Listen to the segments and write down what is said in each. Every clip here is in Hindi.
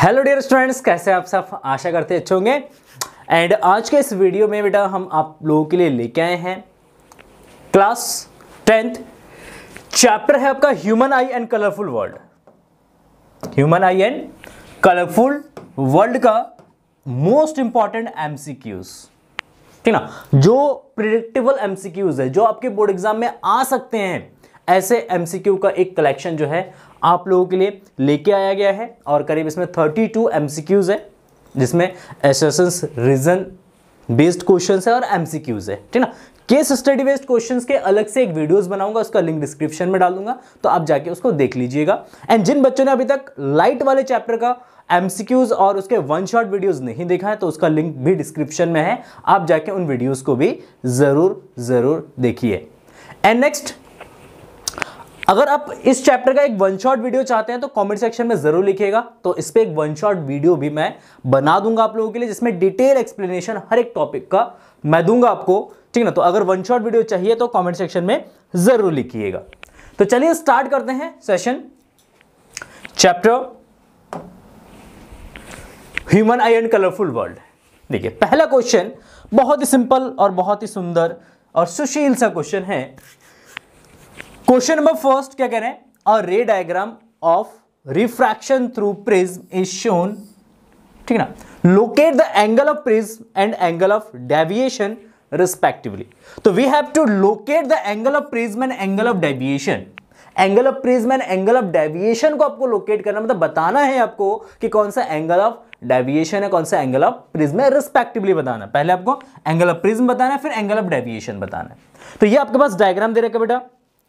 हेलो डियर स्टूडेंट्स, कैसे आप सब? आशा करते अच्छे होंगे। एंड आज के इस वीडियो में बेटा हम आप लोगों के लिए लेके आए हैं क्लास 10th चैप्टर है आपका human I and colourful world. Human I and colourful world का मोस्ट इंपॉर्टेंट एमसीक्यूज, ठीक ना, जो प्रिडिक्टेबल एमसीक्यूज है, जो आपके बोर्ड एग्जाम में आ सकते हैं, ऐसे एमसीक्यू का एक कलेक्शन जो है आप लोगों के लिए लेके आया गया है। और करीब इसमें 32 एमसीक्यूज है, जिसमें एसेशंस रीजन बेस्ड क्वेश्चंस है और एमसीक्यूज है, ठीक ना। केस स्टडी बेस्ड क्वेश्चंस के अलग से एक वीडियोस बनाऊंगा, उसका लिंक डिस्क्रिप्शन में डाल दूंगा, तो आप जाके उसको देख लीजिएगा। एंड जिन बच्चों ने अभी तक लाइट वाले चैप्टर का एमसीक्यूज और उसके वन शॉट वीडियोस नहीं देखा है, तो उसका लिंक भी डिस्क्रिप्शन में है, आप जाके उन वीडियोस को भी जरूर देखिए। एंड नेक्स्ट, अगर आप इस चैप्टर का एक वन शॉट वीडियो चाहते हैं तो कमेंट सेक्शन में जरूर लिखिएगा, तो इस पे एक वन शॉट वीडियो भी मैं बना दूंगा आप लोगों के लिए, जिसमें डिटेल एक्सप्लेनेशन हर एक टॉपिक का मैं दूंगा आपको, ठीक ना। तो अगर वन शॉट वीडियो चाहिए तो कमेंट सेक्शन में जरूर लिखिएगा। तो चलिए स्टार्ट करते हैं session chapter human I and colourful world. देखिए, पहला क्वेश्चन बहुत ही सिंपल और बहुत ही सुंदर और सुशील सा क्वेश्चन है। क्वेश्चन नंबर फर्स्ट क्या कह रहे हैं? A ray diagram of refraction through prism is shown, ठीक ना। Locate the angle of prism and angle of deviation respectively. तो we have to locate the angle of prism and angle of deviation. Angle of prism and angle of deviation को आपको लोकेट करना, मतलब बताना है आपको कि कौन सा एंगल ऑफ डेविएशन है, कौन सा एंगल ऑफ प्रिज्म है, रिस्पेक्टिवली बताना। पहले आपको एंगल ऑफ प्रिज्म बताना है, फिर एंगल ऑफ डेविएशन बताना है। तो ये आपके पास डायग्राम दे रखा है बेटा,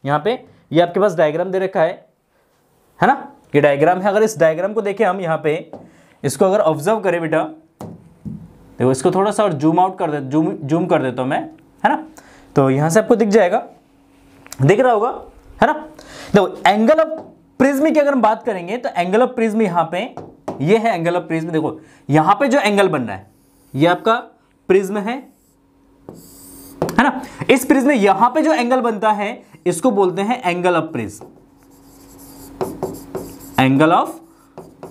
यहां पे ये आपके पास डायग्राम दे रखा है ना, ये डायग्राम है। अगर इस डायग्राम को देखें हम, यहां पे इसको अगर ऑब्जर्व करें बेटा, देखो इसको थोड़ा सा और जूम आउट कर दे, जूम कर देता हूं मैं, है ना। तो यहां से आपको दिख जाएगा, दिख रहा होगा, है ना। देखो एंगल ऑफ प्रिज्म की अगर हम बात करेंगे तो एंगल ऑफ प्रिज्म यहां पे ये है एंगल ऑफ प्रिज्म। देखो यहां पे जो एंगल बन रहा है ये आपका प्रिज्म है ना। इस प्रिज्म में यहां पे जो एंगल बनता है इसको बोलते हैं angle of prism. Angle of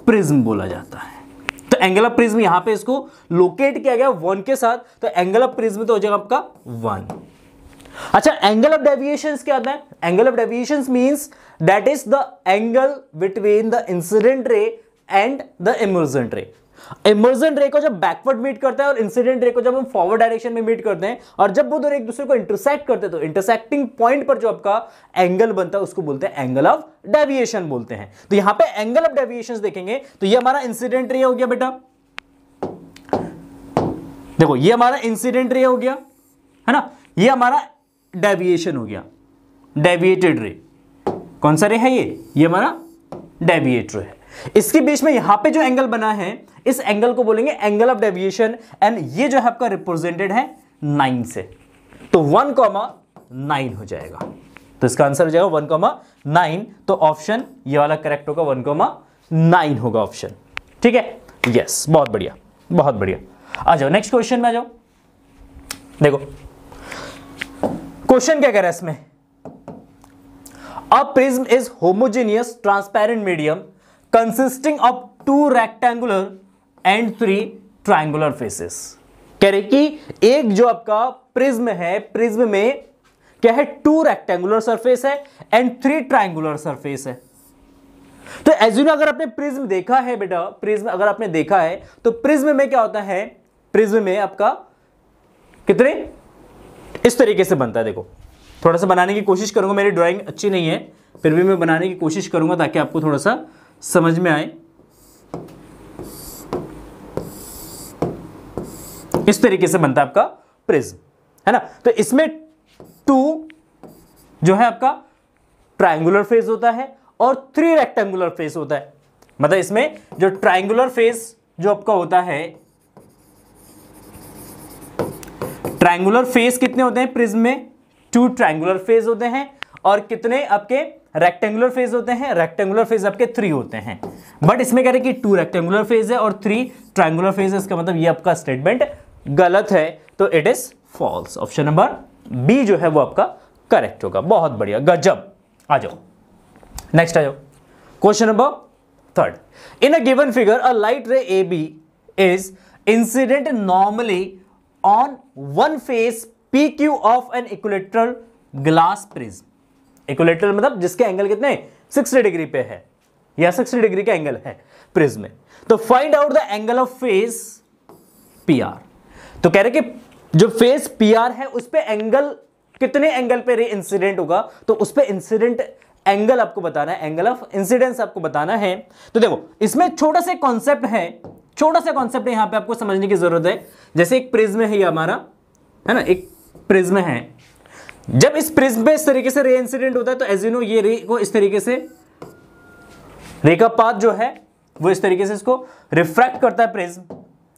prism बोला जाता है। तो एंगल ऑफ प्रिज्म यहां पे इसको लोकेट किया गया 1 के साथ, तो एंगल ऑफ प्रिज्म तो हो जाएगा आपका 1। अच्छा, एंगल ऑफ डेविएशंस क्या आता है? Angle of deviations means that is the angle between the incident ray and the emergent रे। इमर्जेंट रे को जब बैकवर्ड मीट करता है और इंसिडेंट रे को जब हम फॉरवर्ड डायरेक्शन में मीट करते हैं, और जब वो दोनों एक दूसरे को इंटरसेक्ट करते हैं, तो इंटरसेक्टिंग पॉइंट पर जो आपका एंगल बनता है उसको बोलते हैं एंगल ऑफ डेविएशन बोलते हैं। तो यहां पे एंगल ऑफ डेविएशन देखेंगे तो ये हमारा इंसिडेंट रे हो गया बेटा, देखो ये हमारा इंसिडेंट रे हो गया, है ना। ये हमारा डेविएशन हो गया, डेविएटेड रे। कौन सा रे है ये हमारा डेविएट रे है। इसके बीच में यहां पे जो एंगल बना है इस एंगल को बोलेंगे एंगल ऑफ डेविएशन, एंड ये जो है आपका रिप्रेजेंटेड है 9 से, तो 1,9 हो जाएगा। तो इसका आंसर हो जाएगा 1,9। तो ऑप्शन ये वाला करेक्ट होगा, 1,9 होगा ऑप्शन, ठीक है। यस, बहुत बढ़िया, बहुत बढ़िया। आ जाओ नेक्स्ट क्वेश्चन में आ जाओ। देखो क्वेश्चन क्या कह रहा है इसमें? A prism is homogeneous transparent medium consisting of 2 rectangular and 3 triangular faces. कह रहे कि एक जो आपका प्रिज्म है, प्रिज्म में क्या है? 2 रेक्टेंगुलर सरफेस है एंड 3 ट्रायंगुलर सरफेस है। तो एज्यूम अगर आपने प्रिज्म देखा है बेटा, प्रिज्म अगर आपने देखा है तो प्रिज्म में क्या होता है? प्रिज्म में आपका कितने इस तरीके से बनता है। देखो थोड़ा सा बनाने की कोशिश करूंगा, मेरी ड्राइंग अच्छी नहीं है फिर भी मैं बनाने की कोशिश करूंगा ताकि आपको थोड़ा सा समझ में आए। इस तरीके से बनता है आपका प्रिज्म, है ना। तो इसमें 2 जो है आपका ट्रायंगुलर फेस होता है और 3 रेक्टेंगुलर फेस होता है। मतलब इसमें जो ट्रायंगुलर फेस जो आपका होता है, ट्रायंगुलर फेस कितने होते हैं प्रिज्म में? 2 ट्रायंगुलर फेस होते हैं। और कितने आपके रेक्टेंगुलर फेस होते हैं? रेक्टेंगुलर फेस आपके 3 होते हैं। बट इसमें कह रहे कि 2 रेक्टेंगुलर फेस है और 3 ट्रायंगुलर फेस है, इसका मतलब ये आपका स्टेटमेंट गलत है, तो it is false. Option number B जो है वो आपका करेक्ट होगा। बहुत बढ़िया, गजब। आ जाओ नेक्स्ट, आ जाओ question number Third, in a given figure, a light ray AB is incident normally on one face PQ of an equilateral glass prism. Equilateral मतलब जिसके एंगल कितने 60 डिग्री पे है या 60 डिग्री का एंगल है प्रिज्म में. तो find out the angle of face PR. तो कह रहे कि जो फेस PR है उस पे एंगल कितने एंगल पे रे इंसिडेंट होगा, तो उस पे इंसिडेंट एंगल आपको बताना है, एंगल ऑफ इंसिडेंस आपको बताना है. तो देखो इसमें छोटा सा कॉन्सेप्ट है यहां पे आपको समझने की जरूरत है. जैसे एक प्रिज्म है ये हमारा, है ना, एक प्रिज्म है. जब इस प्रिज्म पे इस तरीके से रे इंसिडेंट होता है तो एज यू नो ये रे को इस तरीके से, रे का पाथ जो है वो इस तरीके से इसको रिफ्रैक्ट करता है प्रिज्म.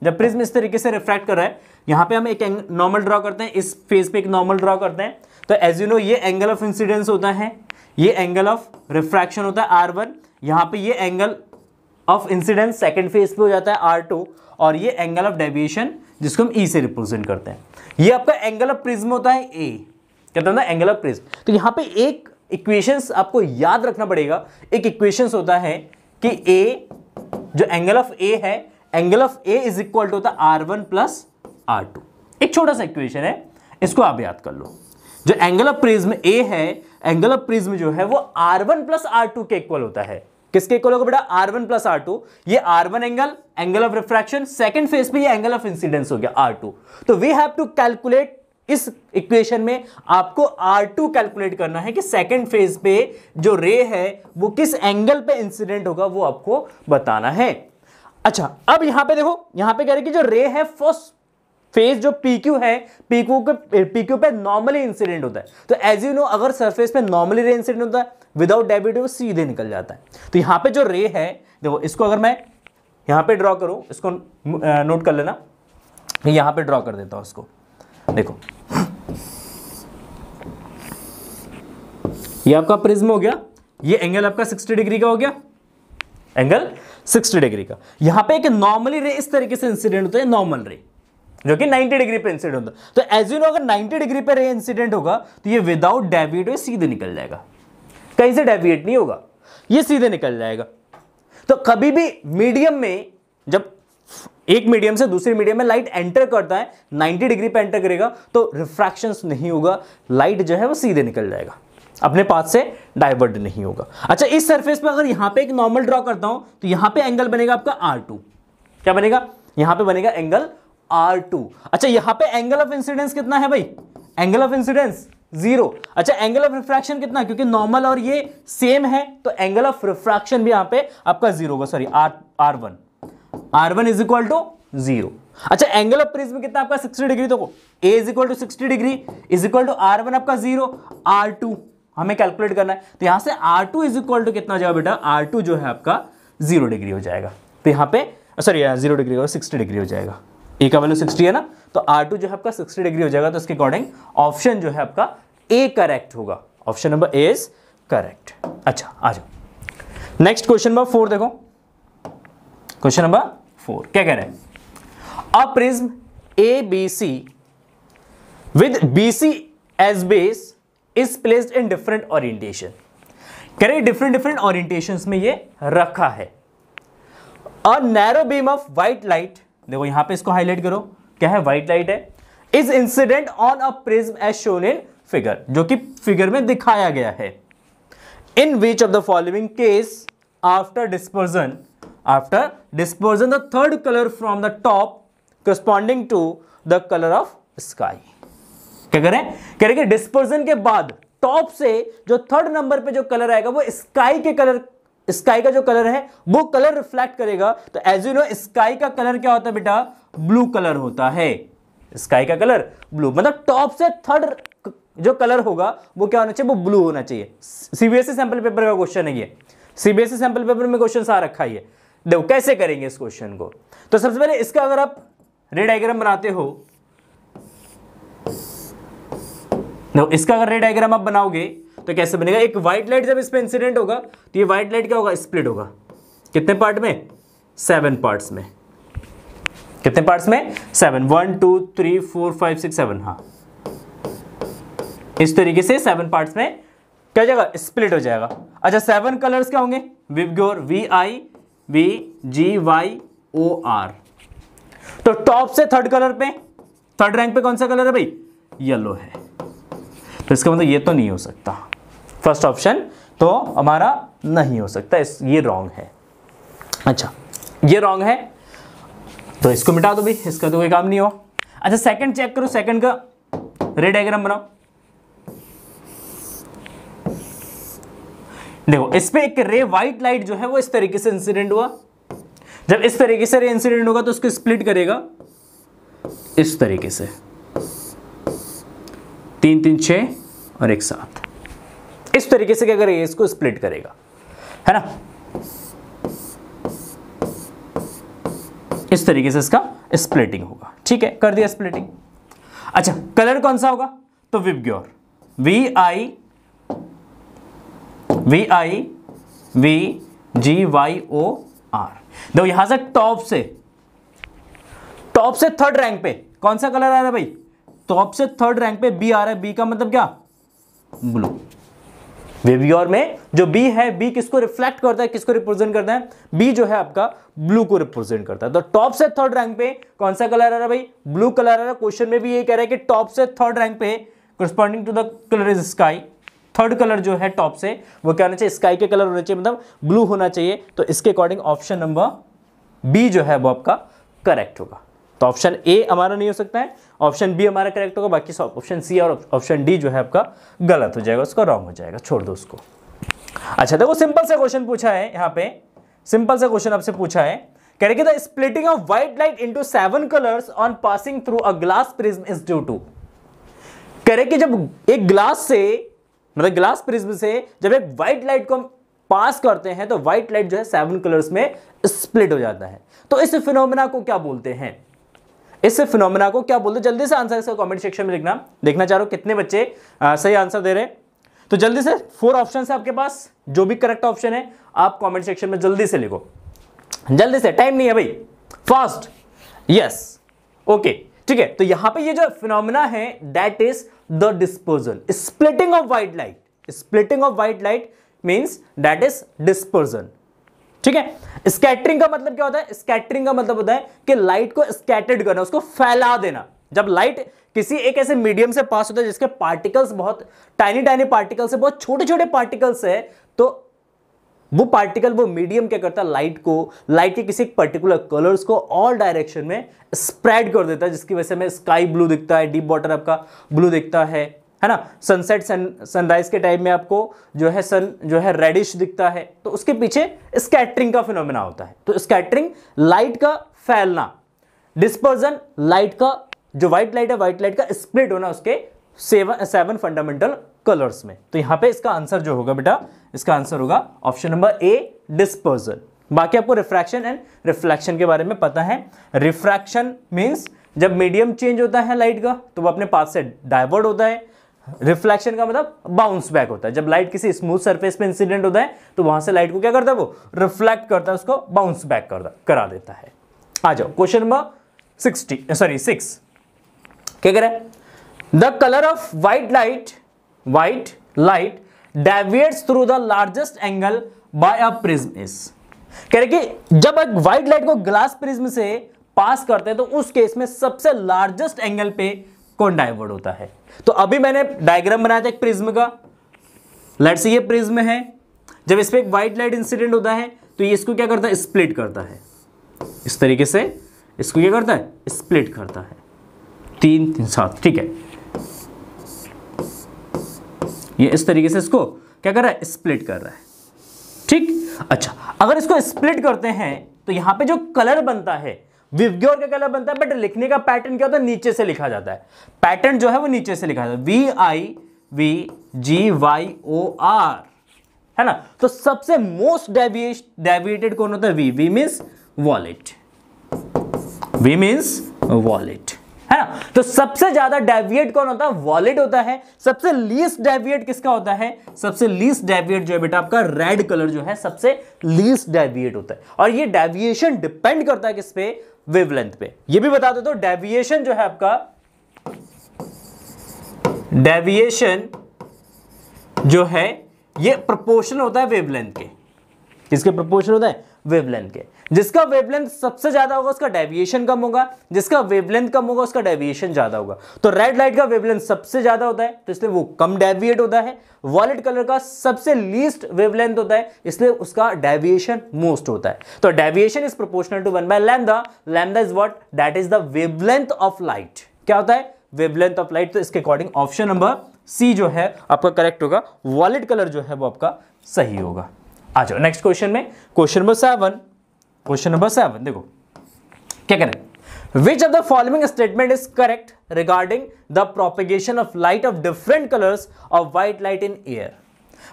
जब प्रिज्म इस तरीके से रिफ्रैक्ट कर रहा है, यहां पे हम एक नॉर्मल ड्रॉ करते हैं, इस फेस पे एक नॉर्मल ड्रॉ करते हैं. तो एज यू नो ये एंगल ऑफ इंसिडेंस होता है, ये एंगल ऑफ रिफ्रैक्शन होता है R1. यहां पे ये angle of incidence second face पे हो जाता है R2, और ये एंगल ऑफ डेविएशन जिसको हम E से रिप्रेजेंट करते हैं. ये आपका एंगल ऑफ प्रिज्म होता है A, कहते हैं ना एंगल ऑफ प्रिज्म. तो यहां पे एक इक्वेशंस आपको याद रखना पड़ेगा. एक इक्वेशंस होता है कि A, जो एंगल ऑफ A है, angle of A is equal to होता है R1 प्लस R2. एक छोटा सा इक्वेशन है, इसको आप याद कर लो. जो एंगल ऑफ प्रिज्म A है, एंगल ऑफ प्रिज्म जो है वो R1 प्लस R2 के इक्वल होता है. किसके इक्वल होगा बेटा? R1 plus R2. ये R1 angle of refraction, second phase पे ये एंगल ऑफ इंसिडेंस हो गया R2. तो वी हैव टू कैलकुलेट, इस इक्वेशन में आपको R2 कैलकुलेट करना है कि सेकंड फेज पे जो रे है वो किस एंगल पे इंसिडेंट होगा, वो आपको बताना है. अच्छा, अब यहां पे देखो, यहां पे कह रहे कि जो रे है फर्स्ट फेज जो PQ है, PQ पे नॉर्मली इंसिडेंट होता है. तो एज यू नो अगर सरफेस पे नॉर्मली रे इंसिडेंट होता है विदाउट डेविएटिव सीधे निकल जाता है. तो यहां पे जो रे है, देखो इसको अगर मैं यहां पे ड्रॉ करूं, इसको नोट कर लेना, यहां पे ड्रॉ कर देता हूं इसको. देखो ये आपका प्रिज्म हो गया, ये एंगल आपका 60 डिग्री का हो गया, एंगल 60 डिग्री का. यहां पे एक नॉर्मली रे इस तरीके से इंसिडेंट होता है, नॉर्मल रे जो कि 90 डिग्री पे इंसिडेंट होता है. तो एज यू नो अगर 90 डिग्री पे रे इंसिडेंट होगा तो ये विदाउट डेविएट सीधे निकल जाएगा, कहीं से डेविएट नहीं होगा, ये सीधे निकल जाएगा. तो कभी भी मीडियम में, जब एक मीडियम से दूसरे मीडियम में लाइट एंटर करता है, 90 डिग्री पे एंटर करेगा तो रिफ्रैक्शन नहीं होगा, लाइट जो है वो सीधे निकल जाएगा, अपने पाथ से डाइवर्ट नहीं होगा. अच्छा, इस सरफेस पे अगर यहां पे एक नॉर्मल ड्रॉ करता हूं तो यहां पे एंगल बनेगा आपका R2. क्या बनेगा? यहां पे बनेगा एंगल R2. अच्छा, यहां पे एंगल ऑफ इंसिडेंस कितना है भाई? Angle of incidence 0. अच्छा, एंगल ऑफ रिफ्रैक्शन कितना? क्योंकि नॉर्मल और ये सेम है तो एंगल ऑफ रिफ्रैक्शन भी यहां पे आपका 0 होगा, sorry R1 is equal to 0. अच्छा, एंगल ऑफ प्रिज्म कितना आपका 60 डिग्री. तो A is equal to 60 degree is equal to R1 आपका 0, R2 हमें कैलकुलेट करना है. तो यहां से R2 इज इक्वल टू कितना हो जाएगा बेटा? R2 जो है आपका 0 डिग्री हो जाएगा. तो यहां पे सॉरी 0 डिग्री होगा, 60 डिग्री हो जाएगा. A का वैल्यू 60 है ना, तो R2 जो है आपका 60 डिग्री हो जाएगा. तो इसके अकॉर्डिंग ऑप्शन जो है आपका A करेक्ट होगा. Option number A is correct. अच्छा, आ जाओ नेक्स्ट क्वेश्चन नंबर 4 देखो. क्वेश्चन नंबर 4 क्या कह रहे हैं? A prism ABC with BC as base is placed in different orientation. कह रहे डिफरेंट ओरिएंटेशंस में ये रखा है. A narrow beam of white light, देखो यहां पे इसको हाईलाइट करो, क्या है? व्हाइट लाइट है. Is incident on a prism as shown in figure, जो कि फिगर में दिखाया गया है. In which of the following case after dispersion the third colour from the top corresponding to the colour of sky. क्या करें? कह रहे कि डिस्पर्जन के बाद टॉप से जो थर्ड नंबर पे जो कलर आएगा वो स्काई का जो कलर है वो कलर रिफ्लेक्ट करेगा. तो एज यू नो स्काई का कलर क्या होता है बेटा? ब्लू कलर होता है. स्काई का कलर ब्लू, मतलब टॉप से थर्ड जो कलर होगा वो क्या होना चाहिए? वो ब्लू होना चाहिए. सीबीएसई सैंपल पेपर का क्वेश्चन है ये. सीबीएसई सैंपल पेपर में क्वेश्चन आ रखा है. देखो कैसे करेंगे इस क्वेश्चन को. तो सबसे पहले इसका अगर आप रे डायग्राम बनाते हो, देखो इसका अगर रे डायग्राम आप बनाओगे तो कैसे बनेगा? एक व्हाइट लाइट जब इस पे इंसिडेंट होगा तो ये व्हाइट लाइट क्या होगा? स्प्लिट होगा. कितने पार्ट में? 7 पार्ट्स में. कितने पार्ट्स में? 7. 1 2 3 4 5 6 7. हाँ, इस तरीके से 7 पार्ट्स में क्या हो जाएगा? स्प्लिट हो जाएगा. अच्छा, 7 कलर्स क्या होंगे? VIBGYOR VI VGYOR। तो टॉप से थर्ड कलर पे, थर्ड रैंक पे कौन सा कलर है भाई? येलो है। तो इसका मतलब ये तो नहीं हो सकता, फर्स्ट ऑप्शन तो हमारा नहीं हो सकता, ये रॉन्ग है। अच्छा ये रॉन्ग है तो इसको मिटा दो भाई, इसका तो कोई काम नहीं हुआ। अच्छा सेकंड चेक करो, सेकंड का रे डायग्राम बनाओ। देखो इस पे एक रे व्हाइट लाइट जो है वो इस तरीके से इंसिडेंट हुआ। जब इस तरीके से रे इंसिडेंट होगा तो उसको स्प्लिट करेगा इस तरीके से, 3 3 6 और एक साथ, इस तरीके से क्या करेगा, इसको स्प्लिट करेगा, है ना। इस तरीके से इसका स्प्लिटिंग होगा, ठीक है, कर दिया स्प्लिटिंग। अच्छा कलर कौन सा होगा? तो विबग्योर, VIVGYOR। देखो यहां से टॉप से थर्ड रैंक पे कौन सा कलर आ रहा है भाई? टॉप से थर्ड रैंक पे बी आ रहा है। बी का मतलब क्या? ब्लू। विबग्योर में जो बी है, बी किसको रिफ्लेक्ट करता है, किसको रिप्रेजेंट करता है? बी जो है आपका ब्लू को रिप्रेजेंट करता है। तो टॉप से थर्ड रैंक पे कौन सा कलर आ रहा है भाई? ब्लू कलर आ रहा है। क्वेश्चन में भी ये कह रहा है कि टॉप से थर्ड रैंक पे corresponding to the colour is sky. Third colour जो है टॉप से वो क्या होना चाहिए? स्काई के कलर होना चाहिए, मतलब ब्लू होना चाहिए। तो इसके अकॉर्डिंग ऑप्शन नंबर बी जो है वो आपका करेक्ट होगा। तो ऑप्शन ए हमारा नहीं हो सकता है, ऑप्शन बी हमारा करेक्ट होगा, बाकी सब ऑप्शन सी और ऑप्शन डी जो है आपका गलत हो जाएगा, उसका रॉन्ग हो जाएगा, छोड़ दो उसको। अच्छा देखो सिंपल सा क्वेश्चन पूछा है यहाँ पे, सिंपल सा क्वेश्चन आपसे पूछा है, कह रहे कि the splitting of white light into 7 colours on passing through a glass prism is due to. कह रहे कि जब एक ग्लास से, मतलब ग्लास प्रिज्म से जब एक व्हाइट लाइट को हम पास करते हैं तो व्हाइट लाइट जो है 7 कलर्स में स्प्लिट हो जाता है। तो इस फिनोमेना को क्या बोलते हैं? इस फिनोमेना को क्या बोलते हैं? जल्दी से आंसर इसका कमेंट सेक्शन में लिखना। देखना चाह रहे हो कितने बच्चे सही आंसर दे रहे हैं। तो जल्दी से 4 ऑप्शन है आपके पास, जो भी करेक्ट ऑप्शन है आप कमेंट सेक्शन में जल्दी से लिखो, जल्दी से, टाइम नहीं है भाई, फास्ट। यस ओके ठीक है। तो यहां पे ये जो फिनोमेना है that is the dispersion, splitting of white light. Splitting of white light means that is dispersion, ठीक है। स्कैटरिंग का मतलब क्या होता है? स्कैटरिंग का मतलब होता है कि लाइट को स्कैटर्ड करना, उसको फैला देना। जब लाइट किसी एक ऐसे मीडियम से पास होता है जिसके पार्टिकल्स बहुत टाइनी पार्टिकल्स है, बहुत छोटे छोटे पार्टिकल्स है, तो वो पार्टिकल, वो मीडियम क्या करता है? लाइट के किसी पर्टिकुलर कलर्स को ऑल डायरेक्शन में स्प्रेड कर देता है, जिसकी वजह से हमें स्काई ब्लू दिखता है, डीप वाटर आपका ब्लू दिखता है ना। सनसेट सनराइज के टाइम में आपको जो है सन जो है रेडिश दिखता है, तो उसके पीछे स्कैटरिंग का फिनोमेना होता है। तो स्कैटरिंग लाइट का फैलना, डिस्पर्जन लाइट का, जो व्हाइट लाइट है व्हाइट लाइट का स्प्लिट होना उसके 7 फंडामेंटल कलर्स में। तो यहां पे इसका आंसर जो होगा बेटा, इसका आंसर होगा ऑप्शन नंबर ए, डिस्पर्जन। बाकी आपको रिफ्रैक्शन एंड रिफ्लेक्शन के बारे में पता है। रिफ्रैक्शन मींस जब मीडियम चेंज होता है लाइट का तो वो अपने पाथ से डाइवर्ट होता है। रिफ्लेक्शन का मतलब बाउंस बैक होता है। जब लाइट किसी स्मूथ सरफेस पे इंसिडेंट होता है तो वहां से लाइट को क्या करता है? वो रिफ्लेक्ट करता है, उसको बाउंस बैक करा देता है। आ जाओ क्वेश्चन नंबर 6। क्या कह रहा है? The colour of white light deviates through the largest angle by a prism is. कह रहे कि जब एक व्हाइट लाइट को ग्लास प्रिज्म से पास करते हैं तो उस केस में सबसे लार्जेस्ट एंगल पे कौन डाइवर्ट होता है? तो अभी मैंने डायग्राम बनाया था एक प्रिज्म का। लेट्स से ये प्रिज्म है, जब इस पे एक व्हाइट लाइट इंसिडेंट होता है तो ये इसको क्या करता है? स्प्लिट करता है इस तरीके से। इसको क्या करता है? स्प्लिट करता है 3 3 7, ठीक है। ये इस तरीके से इसको क्या कर रहा है? स्प्लिट कर रहा है, ठीक। अच्छा अगर इसको स्प्लिट करते हैं तो यहां पे जो कलर बनता है विबग्योर का कलर बनता है, बट लिखने का पैटर्न क्या होता है? नीचे से लिखा जाता है। पैटर्न जो है वो नीचे से लिखा जाता है, VIVGYOR, है ना। तो सबसे मोस्ट डेविएटेड कौन होता है? V means violet, V means violet, है ना। तो सबसे ज्यादा डेविएट कौन होता है? वॉलेट होता है। सबसे लीस्ट डेविएट किसका होता है? सबसे लीस्ट डेविएट जो है बेटा आपका रेड कलर जो है सबसे लीस्ट डेविएट होता है। और ये डेविएशन डिपेंड करता है किस पे? वेवलेंथ पे। ये भी बता दो तो डेविएशन जो है आपका, डेविएशन जो है ये प्रोपोर्शनल होता है वेवलेंथ के। किसके प्रोपोर्शनल होता है? वेवलेंथ के। जिसका वेवलेंथ सबसे ज्यादा होगा उसका डेविएशन कम होगा, जिसका वेवलेंथ कम होगा उसका डेविएशन ज्यादा होगा। तो रेड लाइट का वेवलेंथ सबसे ज्यादा होता है तो इसलिए वो कम डेविएट होता है। वॉयलेट कलर का सबसे लीस्ट वेवलेंथ होता है इसलिए उसका डेविएशन मोस्ट होता है। तो deviation is proportional to 1/λ। Lambda is what? That is the wavelength of light. क्या होता है? Wavelength of light. तो इसके अकॉर्डिंग ऑप्शन नंबर सी जो है आपका करेक्ट होगा। वॉयलेट कलर जो है वो आपका सही होगा। आ जाओ नेक्स्ट क्वेश्चन में, क्वेश्चन नंबर 7। क्वेश्चन नंबर 7 देखो क्या कह रहे हैं, which of the following statement is correct regarding the propagation of light of different colours of white light in air.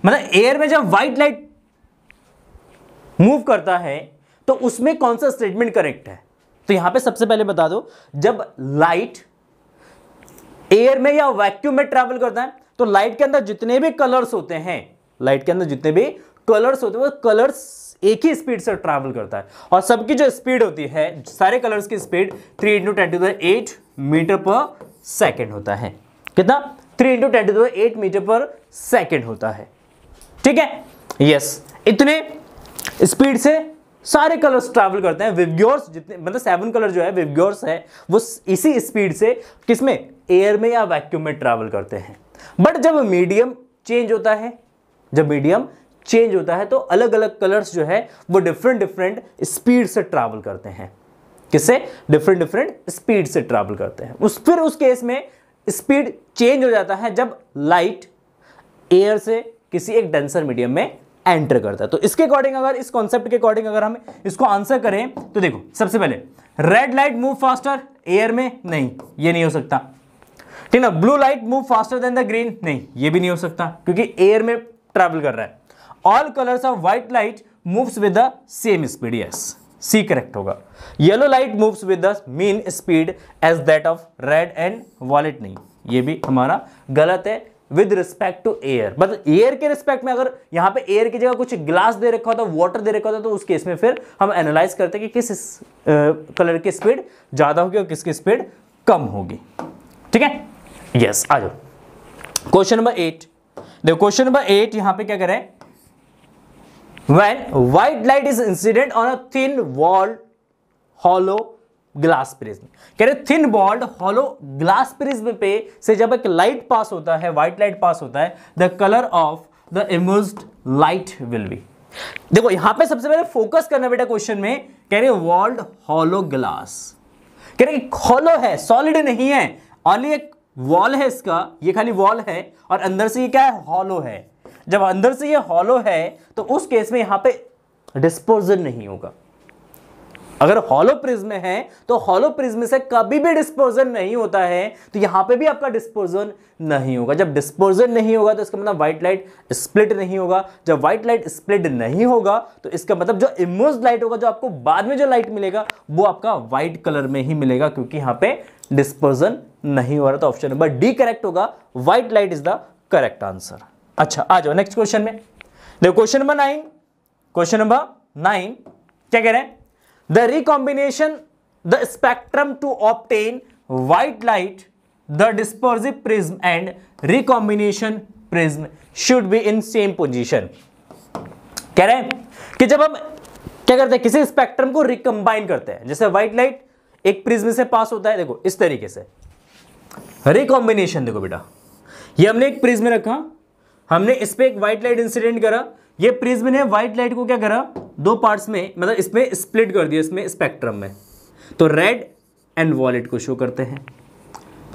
मतलब एयर में जब व्हाइट लाइट मूव करता है तो उसमें कौन सा स्टेटमेंट करेक्ट है? तो यहां पे सबसे पहले बता दो, जब लाइट एयर में या वैक्यूम में ट्रैवल करता है तो लाइट के अंदर जितने भी कलर्स होते हैं, लाइट के अंदर जितने भी कलर्स होते हैं वो कलर्स एक ही स्पीड से ट्रैवल करता है और सबकी जो स्पीड होती है, सारे कलर्स की स्पीड 3 × 10⁸ मीटर पर सेकेंड होता है। कितना? 3 × 10⁸ मीटर पर सेकेंड होता है। ठीक है, यस, इतने स्पीड से सारे कलर्स ट्रैवल करते हैं। विवग्योर्स जितने, मतलब 7 कलर जो है विवग्योर्स है वो इसी स्पीड से किसमें, एयर में या वैक्यूम में ट्रैवल करते हैं। बट जब मीडियम चेंज होता है, जब मीडियम चेंज होता है तो अलग अलग कलर्स जो है वो डिफरेंट स्पीड से ट्रैवल करते हैं। किससे? डिफरेंट स्पीड से ट्रैवल करते हैं। फिर उस केस में स्पीड चेंज हो जाता है जब लाइट एयर से किसी एक डेंसर मीडियम में एंटर करता है। तो इसके अकॉर्डिंग, अगर इस कॉन्सेप्ट के अकॉर्डिंग अगर हम इसको आंसर करें तो देखो, सबसे पहले red light move faster air में, नहीं ये नहीं हो सकता। ठीक ना। Blue light move faster than the green, नहीं ये भी नहीं हो सकता क्योंकि एयर में ट्रैवल कर रहा है। All colours of white light moves with the same speed, yes see correct होगा। Yellow light moves with the mean speed as that of red and violet, नहीं ये भी हमारा गलत है। विद रिस्पेक्ट टू एयर, मतलब एयर के रिस्पेक्ट में, अगर यहां पे एयर की जगह कुछ ग्लास दे रखा होता, वाटर दे रखा होता, तो उस केस में फिर हम एनालाइज करते हैं कि किस कलर की स्पीड ज्यादा होगी और किसकी स्पीड कम होगी। ठीक है, यस आ जाओ क्वेश्चन नंबर 8। देखो क्वेश्चन नंबर 8 यहां पे क्या करें, when white light is incident on a thin walled hollow glass prism। कह रहे thin walled hollow glass prism पे से जब एक लाइट पास होता है, व्हाइट लाइट पास होता है, the colour of the emerged light will be. देखो यहां पे सबसे पहले फोकस करना बेटा क्वेश्चन में, कह रहे वॉल्ड हॉलो ग्लास, कह रहे हॉलो है, सॉलिड नहीं है, ओनली एक वॉल है इसका, ये खाली वॉल है और अंदर से ये क्या है, हॉलो है। जब अंदर से ये हॉलो है तो उस केस में यहां पे डिस्पर्जन नहीं होगा। अगर हॉलो प्रिज्म है तो हॉलो प्रिज्म से कभी भी डिस्पर्जन नहीं होता है, तो यहां पे भी आपका डिस्पर्जन नहीं होगा। जब डिस्पर्जन नहीं होगा तो इसका मतलब व्हाइट लाइट स्प्लिट नहीं होगा। जब व्हाइट लाइट स्प्लिट नहीं होगा तो इसका मतलब जो इमर्ज्ड लाइट होगा, जो आपको बाद में जो लाइट मिलेगा वो आपका व्हाइट कलर में ही मिलेगा क्योंकि यहां पे डिस्पर्जन नहीं हो रहा। तो ऑप्शन नंबर डी करेक्ट होगा, white light is the correct answer. अच्छा आ जाओ नेक्स्ट क्वेश्चन में, देखो क्वेश्चन नंबर 9। क्वेश्चन नंबर 9 क्या कह रहे हैं, the recombination the spectrum to obtain white light the dispersive prism and recombination prism should be in same position. कह रहे हैं कि जब हम क्या करते हैं, किसी स्पेक्ट्रम को रिकंबाइन करते हैं, जैसे व्हाइट लाइट एक प्रिज्म से पास होता है, देखो इस तरीके से रिकॉम्बिनेशन। देखो बेटा ये हमने एक प्रिज्म रखा, हमने इस पे एक व्हाइट लाइट इंसिडेंट करा, ये प्रिज्म ने व्हाइट लाइट को क्या करा, दो पार्ट्स में, मतलब इसमें स्प्लिट कर दिया, इसमें स्पेक्ट्रम में, तो रेड एंड वॉयलेट को शो करते हैं।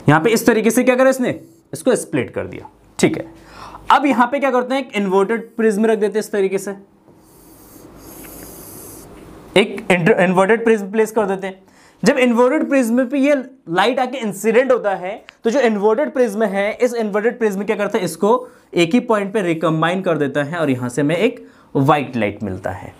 यहां पे इस तरीके से क्या करा, इसने इसको स्प्लिट कर दिया। ठीक है, अब यहां पे क्या करते हैं, एक इन्वर्टेड प्रिज्म रख देते हैं, इस तरीके से एक इन्वर्टेड प्रिज्म प्लेस कर देते हैं। जब इन्वर्टेड प्रिज्म पे ये लाइट आके इंसिडेंट होता है तो जो इन्वर्टेड प्रिज्म है, इस इन्वर्टेड प्रिज्म क्या करता है, इसको एक ही पॉइंट पे रिकंबाइन कर देता है और यहां से हमें एक व्हाइट लाइट मिलता है।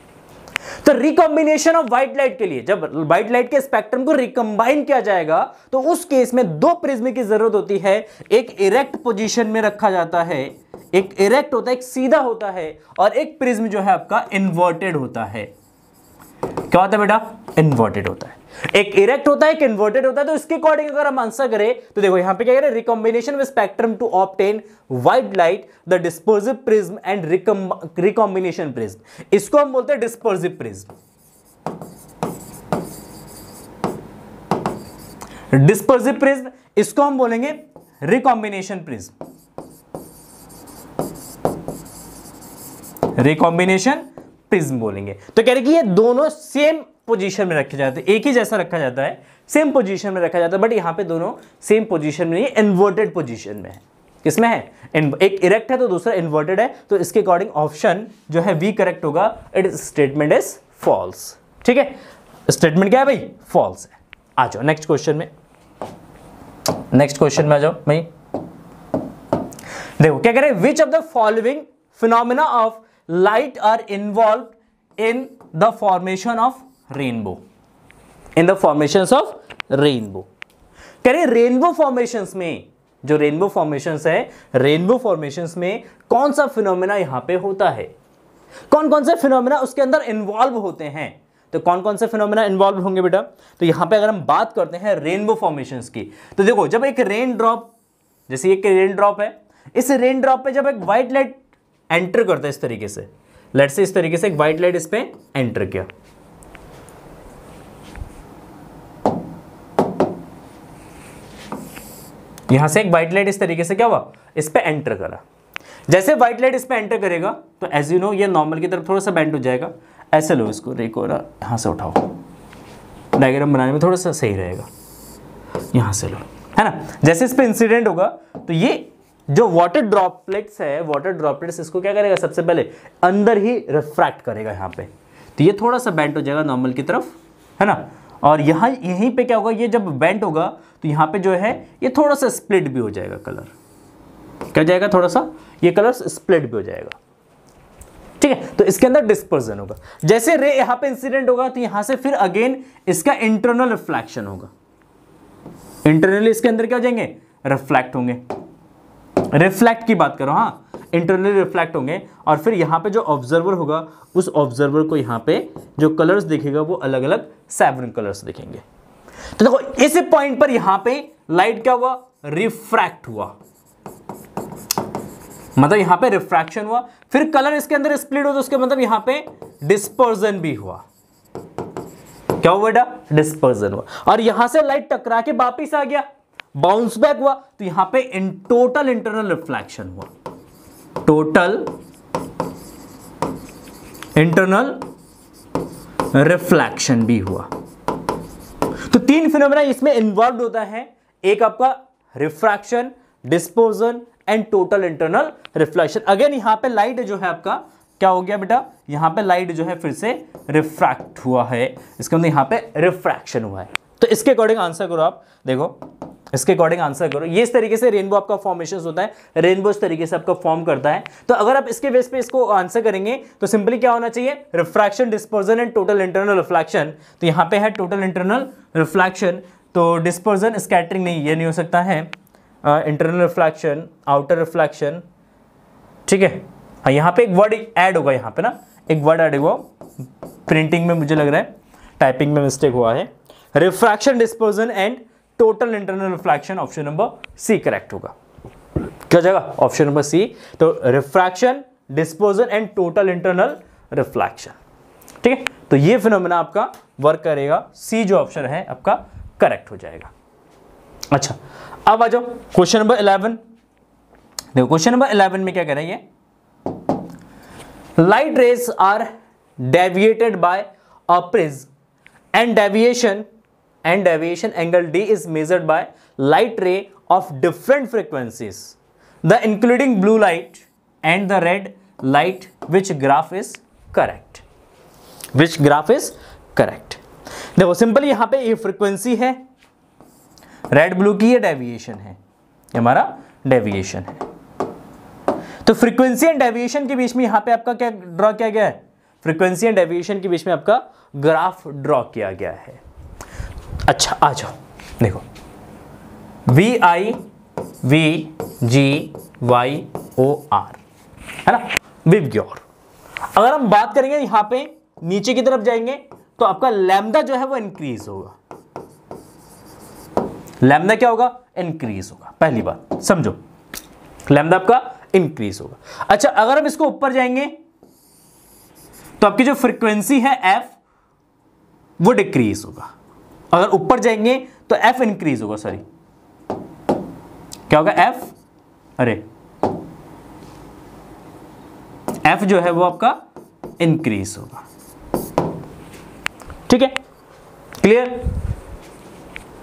तो रिकॉम्बिनेशन ऑफ व्हाइट लाइट के लिए जब व्हाइट लाइट के स्पेक्ट्रम को रिकंबाइन किया जाएगा तो उस केस में दो प्रिज्म की जरूरत होती है। एक इरेक्ट पोजीशन में रखा जाता है, एक इरेक्ट होता है, एक सीधा होता है, और एक प्रिज्म जो है आपका इन्वर्टेड होता है। क्या होता है बेटा, इन्वर्टेड होता है। एक इरेक्ट होता है, एक इन्वर्टेड होता है। तो इसके अकॉर्डिंग अगर हम आंसर करें तो देखो यहां पे क्या कह रहे हैं, recombination with spectrum to obtain white light, the dispersive prism and recombination prism. इसको हम बोलते हैं डिस्पर्सिव प्रिज्म। डिस्पर्सिव प्रिज्म, इसको हम बोलेंगे रिकॉम्बिनेशन प्रिज्म। रिकॉम्बिनेशन प्रिज्म बोलेंगे। तो कह रहे कि ये दोनों सेम पोजीशन में रखे जाते हैं, एक ही जैसा रखा जाता है, सेम पोजीशन में रखा जाता है, बट यहां पे दोनों सेम पोजीशन में नहीं, इन्वर्टेड पोजीशन में है। किसमें है, एक इरेक्ट है तो दूसरा इन्वर्टेड है। तो इसके अकॉर्डिंग ऑप्शन जो है वी करेक्ट होगा। It statement is false. ठीक है, स्टेटमेंट क्या है भाई, फॉल्स है। आ जाओ नेक्स्ट क्वेश्चन में, नेक्स्ट क्वेश्चन में आ जाओ भाई। देखो क्या कह रहे हैं, which of the following phenomena of light are involve in the formation of rainbow, in the formations of rainbow. कह रहे रेनबो फॉर्मेशंस में, जो रेनबो फॉर्मेशंस है, रेनबो फॉर्मेशंस में कौन सा फिनोमेना यहां पे होता है, कौन कौन से फिनोमेना उसके अंदर इन्वॉल्व होते हैं। तो कौन कौन से फिनोमेना इन्वॉल्व होंगे बेटा, तो यहां पे अगर हम बात करते हैं रेनबो फॉर्मेशंस की, तो देखो जब एक रेन ड्रॉप, जैसे एक रेन ड्रॉप है, इस रेन ड्रॉप पे जब एक व्हाइट लाइट एंटर करता है इस तरीके से, लेट्स से इस तरीके से एक व्हाइट लाइट इस पे एंटर किया, यहां से एक व्हाइट लाइट इस तरीके से क्या हुआ, इस पे एंटर करा। जैसे व्हाइट लाइट इस पे एंटर करेगा तो एज यू नो ये नॉर्मल की तरफ थोड़ा सा बेंड हो जाएगा। ऐसे लो इसको, रे को यहां से उठाओ, डायग्राम बनाने में थोड़ा सा सही रहेगा, यहां से लो, है ना। जैसे इस पे इंसिडेंट होगा तो ये जो वाटर ड्रॉपलेट्स है, वाटर ड्रॉपलेट्स इसको क्या करेगा, सबसे पहले अंदर ही रिफ्रैक्ट करेगा यहाँ पे, तो ये थोड़ा सा बेंट हो जाएगा नॉर्मल की तरफ, है ना। और यहाँ यहीं पे क्या होगा, ये जब बेंट होगा तो यहाँ पे जो है ये थोड़ा सा स्प्लिट भी हो जाएगा, कलर क्या हो जाएगा, थोड़ा सा ये कलर स्प्लिट भी हो जाएगा। ठीक है, तो इसके अंदर डिस्पर्जन होगा। जैसे रे यहाँ पे इंसिडेंट होगा तो यहाँ से फिर अगेन इसका इंटरनल रिफ्लेक्शन होगा, इंटरनली इसके अंदर क्या हो जाएंगे, रिफ्लेक्ट होंगे। रिफ्लेक्ट की बात करो, हाँ, इंटरनली रिफ्लेक्ट होंगे। और फिर यहाँ पे जो ऑब्जर्वर होगा, उस ऑब्जर्वर को यहाँ पे जो कलर्स दिखेगा वो अलग अलग 7 कलर्स दिखेंगे। तो देखो इस पॉइंट पर यहाँ पे लाइट क्या हुआ, रिफ्रैक्ट हुआ, मतलब यहाँ पे रिफ्रैक्शन हुआ। फिर कलर इसके अंदर स्प्लिट हो तो उसके मतलब यहाँ पे डिस्पर्जन भी हुआ। क्या हुआ बेटा, डिस्पर्जन हुआ। और यहां से लाइट टकरा के वापिस आ गया, बाउंस बैक हुआ, तो यहां पे टोटल इंटरनल रिफ्लेक्शन हुआ, टोटल इंटरनल रिफ्लेक्शन भी हुआ। तो 3 फिनोमेना इसमें इन्वॉल्व होता है, एक आपका refraction, dispersion and total internal reflection. Again यहां पे लाइट जो है आपका क्या हो गया बेटा, यहां पे लाइट जो है फिर से रिफ्रैक्ट हुआ है, इसके अंदर यहां पे रिफ्रैक्शन हुआ है। तो इसके अकॉर्डिंग आंसर करो आप, देखो इसके अकॉर्डिंग आंसर करो। ये इस तरीके से रेनबो आपका फॉर्मेशन होता है, रेनबो इस तरीके से आपका फॉर्म करता है। तो अगर आप इसके बेस पे इसको आंसर करेंगे तो सिंपली क्या होना चाहिए, refraction, dispersion and total internal reflection. तो यहां पे है टोटल इंटरनल रिफ्लेक्शन, तो डिस्पर्जन, स्कैटरिंग नहीं, ये नहीं हो सकता है, इंटरनल रिफ्लेक्शन, आउटर रिफ्लेक्शन। ठीक है, हाँ यहाँ पे एक वर्ड ऐड होगा, यहाँ पे ना एक वर्ड ऐड हुआ, प्रिंटिंग में मुझे लग रहा है टाइपिंग में मिस्टेक हुआ है। Refraction, dispersion and total internal reflection, option number C correct होगा। क्या जाएगा, ऑप्शन नंबर सी। तो refraction, dispersion and total internal reflection. ठीक है, तो ये फिनोमेना आपका वर्क करेगा, सी जो ऑप्शन है आपका करेक्ट हो जाएगा। अच्छा, अब आ जाओ क्वेश्चन नंबर 11। देखो क्वेश्चन नंबर 11 में क्या कह रहा है, ये light rays are deviated by a prism and deviation angle d is measured by light ray of different frequencies, the including blue light and the red light. Which graph is correct, which graph is correct? देखो सिंपल यहां पे ये फ्रीक्वेंसी है, रेड ब्लू की ये डेविएशन है, ये हमारा डेविएशन है। तो फ्रीक्वेंसी एंड डेविएशन के बीच में यहां पे आपका क्या ड्रॉ किया गया है, फ्रीक्वेंसी एंड डेविएशन के बीच में आपका ग्राफ ड्रॉ किया गया है। अच्छा आ जाओ, देखो V I V G Y O R, है ना, विवग्योर। अगर हम बात करेंगे यहां पे नीचे की तरफ जाएंगे तो आपका लैम्डा जो है वो इंक्रीज होगा। लैम्डा क्या होगा? इंक्रीज होगा। पहली बात समझो, लैम्डा आपका इंक्रीज होगा। अच्छा, अगर हम इसको ऊपर जाएंगे तो आपकी जो फ्रीक्वेंसी है एफ वो डिक्रीज होगा। अगर ऊपर जाएंगे तो एफ इंक्रीज होगा। सॉरी, क्या होगा? एफ, अरे एफ जो है वो आपका इंक्रीज होगा। ठीक है, क्लियर?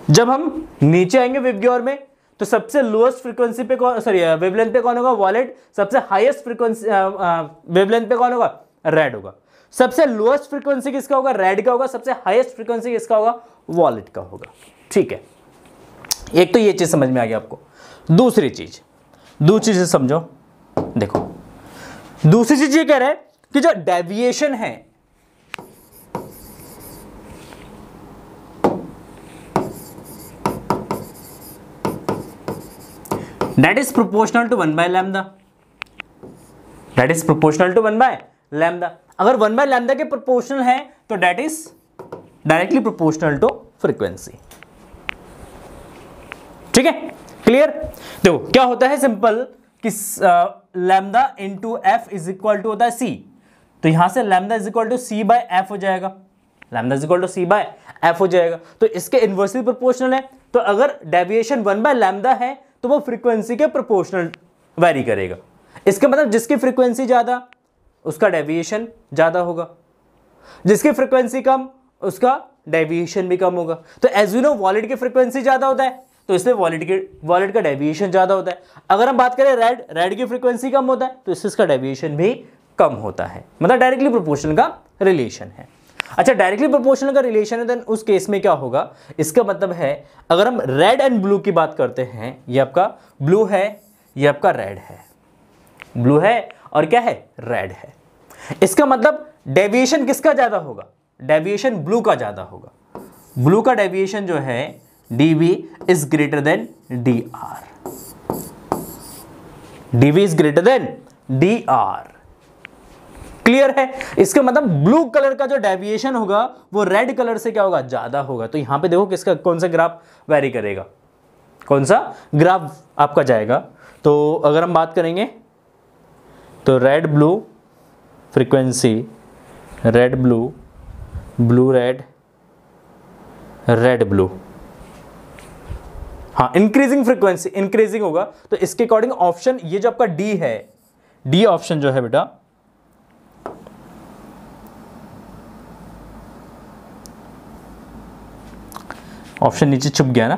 जब हम नीचे आएंगे वेवगियर में तो सबसे लोएस्ट फ्रीक्वेंसी पे कौन, सॉरी वेवलेंथ पे कौन होगा? वॉलेट। सबसे हाईएस्ट फ्रीक्वेंसी वेवलेंथ पे कौन होगा? रेड होगा। सबसे लोएस्ट फ्रीक्वेंसी किसका होगा? रेड का होगा। सबसे हाईएस्ट फ्रीक्वेंसी किसका होगा? वॉलेट का होगा। ठीक है, एक तो ये चीज समझ में आ गया आपको। दूसरी चीज समझो, देखो दूसरी चीज ये कह रहा है कि जो डेविएशन है that is proportional to 1 by lambda, that is proportional to 1 by lambda। अगर 1 by lambda के प्रोपोर्शनल है तो that is directly proportional to frequency। ठीक है, क्लियर? देखो क्या होता है, सिंपल कि lambda into F is equal to होता है सी, तो यहां से lambda is equal to C by F हो जाएगा। Lambda is equal to C by F हो जाएगा, तो इसके इनवर्सली प्रोपोर्शनल है। तो अगर डेविएशन 1 बाय लैम्डा है तो वो फ्रीक्वेंसी के प्रोपोर्शनल वेरी करेगा। इसका मतलब जिसकी फ्रीक्वेंसी ज्यादा उसका डेविएशन ज्यादा होगा, जिसकी फ्रीक्वेंसी कम उसका डेविएशन भी कम होगा। तो एज यू नो वॉलेट की फ्रीक्वेंसी ज्यादा होता है तो इसलिए वॉलेट का डेविएशन ज्यादा होता है। अगर हम बात करें रेड की फ्रीक्वेंसी कम होता है तो इसका डेविएशन भी कम होता है। मतलब डायरेक्टली प्रोपोर्शनल का रिलेशन है। अच्छा, डायरेक्टली प्रोपोर्शनल का रिलेशन है, देन उस केस में क्या होगा? इसका मतलब है अगर हम रेड एंड ब्लू की बात करते हैं, ये आपका ब्लू है, ये आपका रेड है। ब्लू है और क्या है? रेड है। इसका मतलब डेविएशन किसका ज्यादा होगा? डेविएशन ब्लू का ज्यादा होगा। ब्लू का डेविएशन जो है dv is greater than dr, dv is greater than dr। Clear है? इसका मतलब ब्लू कलर का जो डेविएशन होगा वो रेड कलर से क्या होगा? ज्यादा होगा। तो यहां पे देखो किसका कौन सा ग्राफ वेरी करेगा, कौन सा ग्राफ आपका जाएगा। तो अगर हम बात करेंगे तो red blue frequency, red blue, blue red, red blue, हाँ इंक्रीजिंग फ्रीक्वेंसी इंक्रीजिंग होगा। तो इसके अकॉर्डिंग ऑप्शन ये जो आपका डी है, डी ऑप्शन जो है बेटा ऑप्शन नीचे छुप गया ना,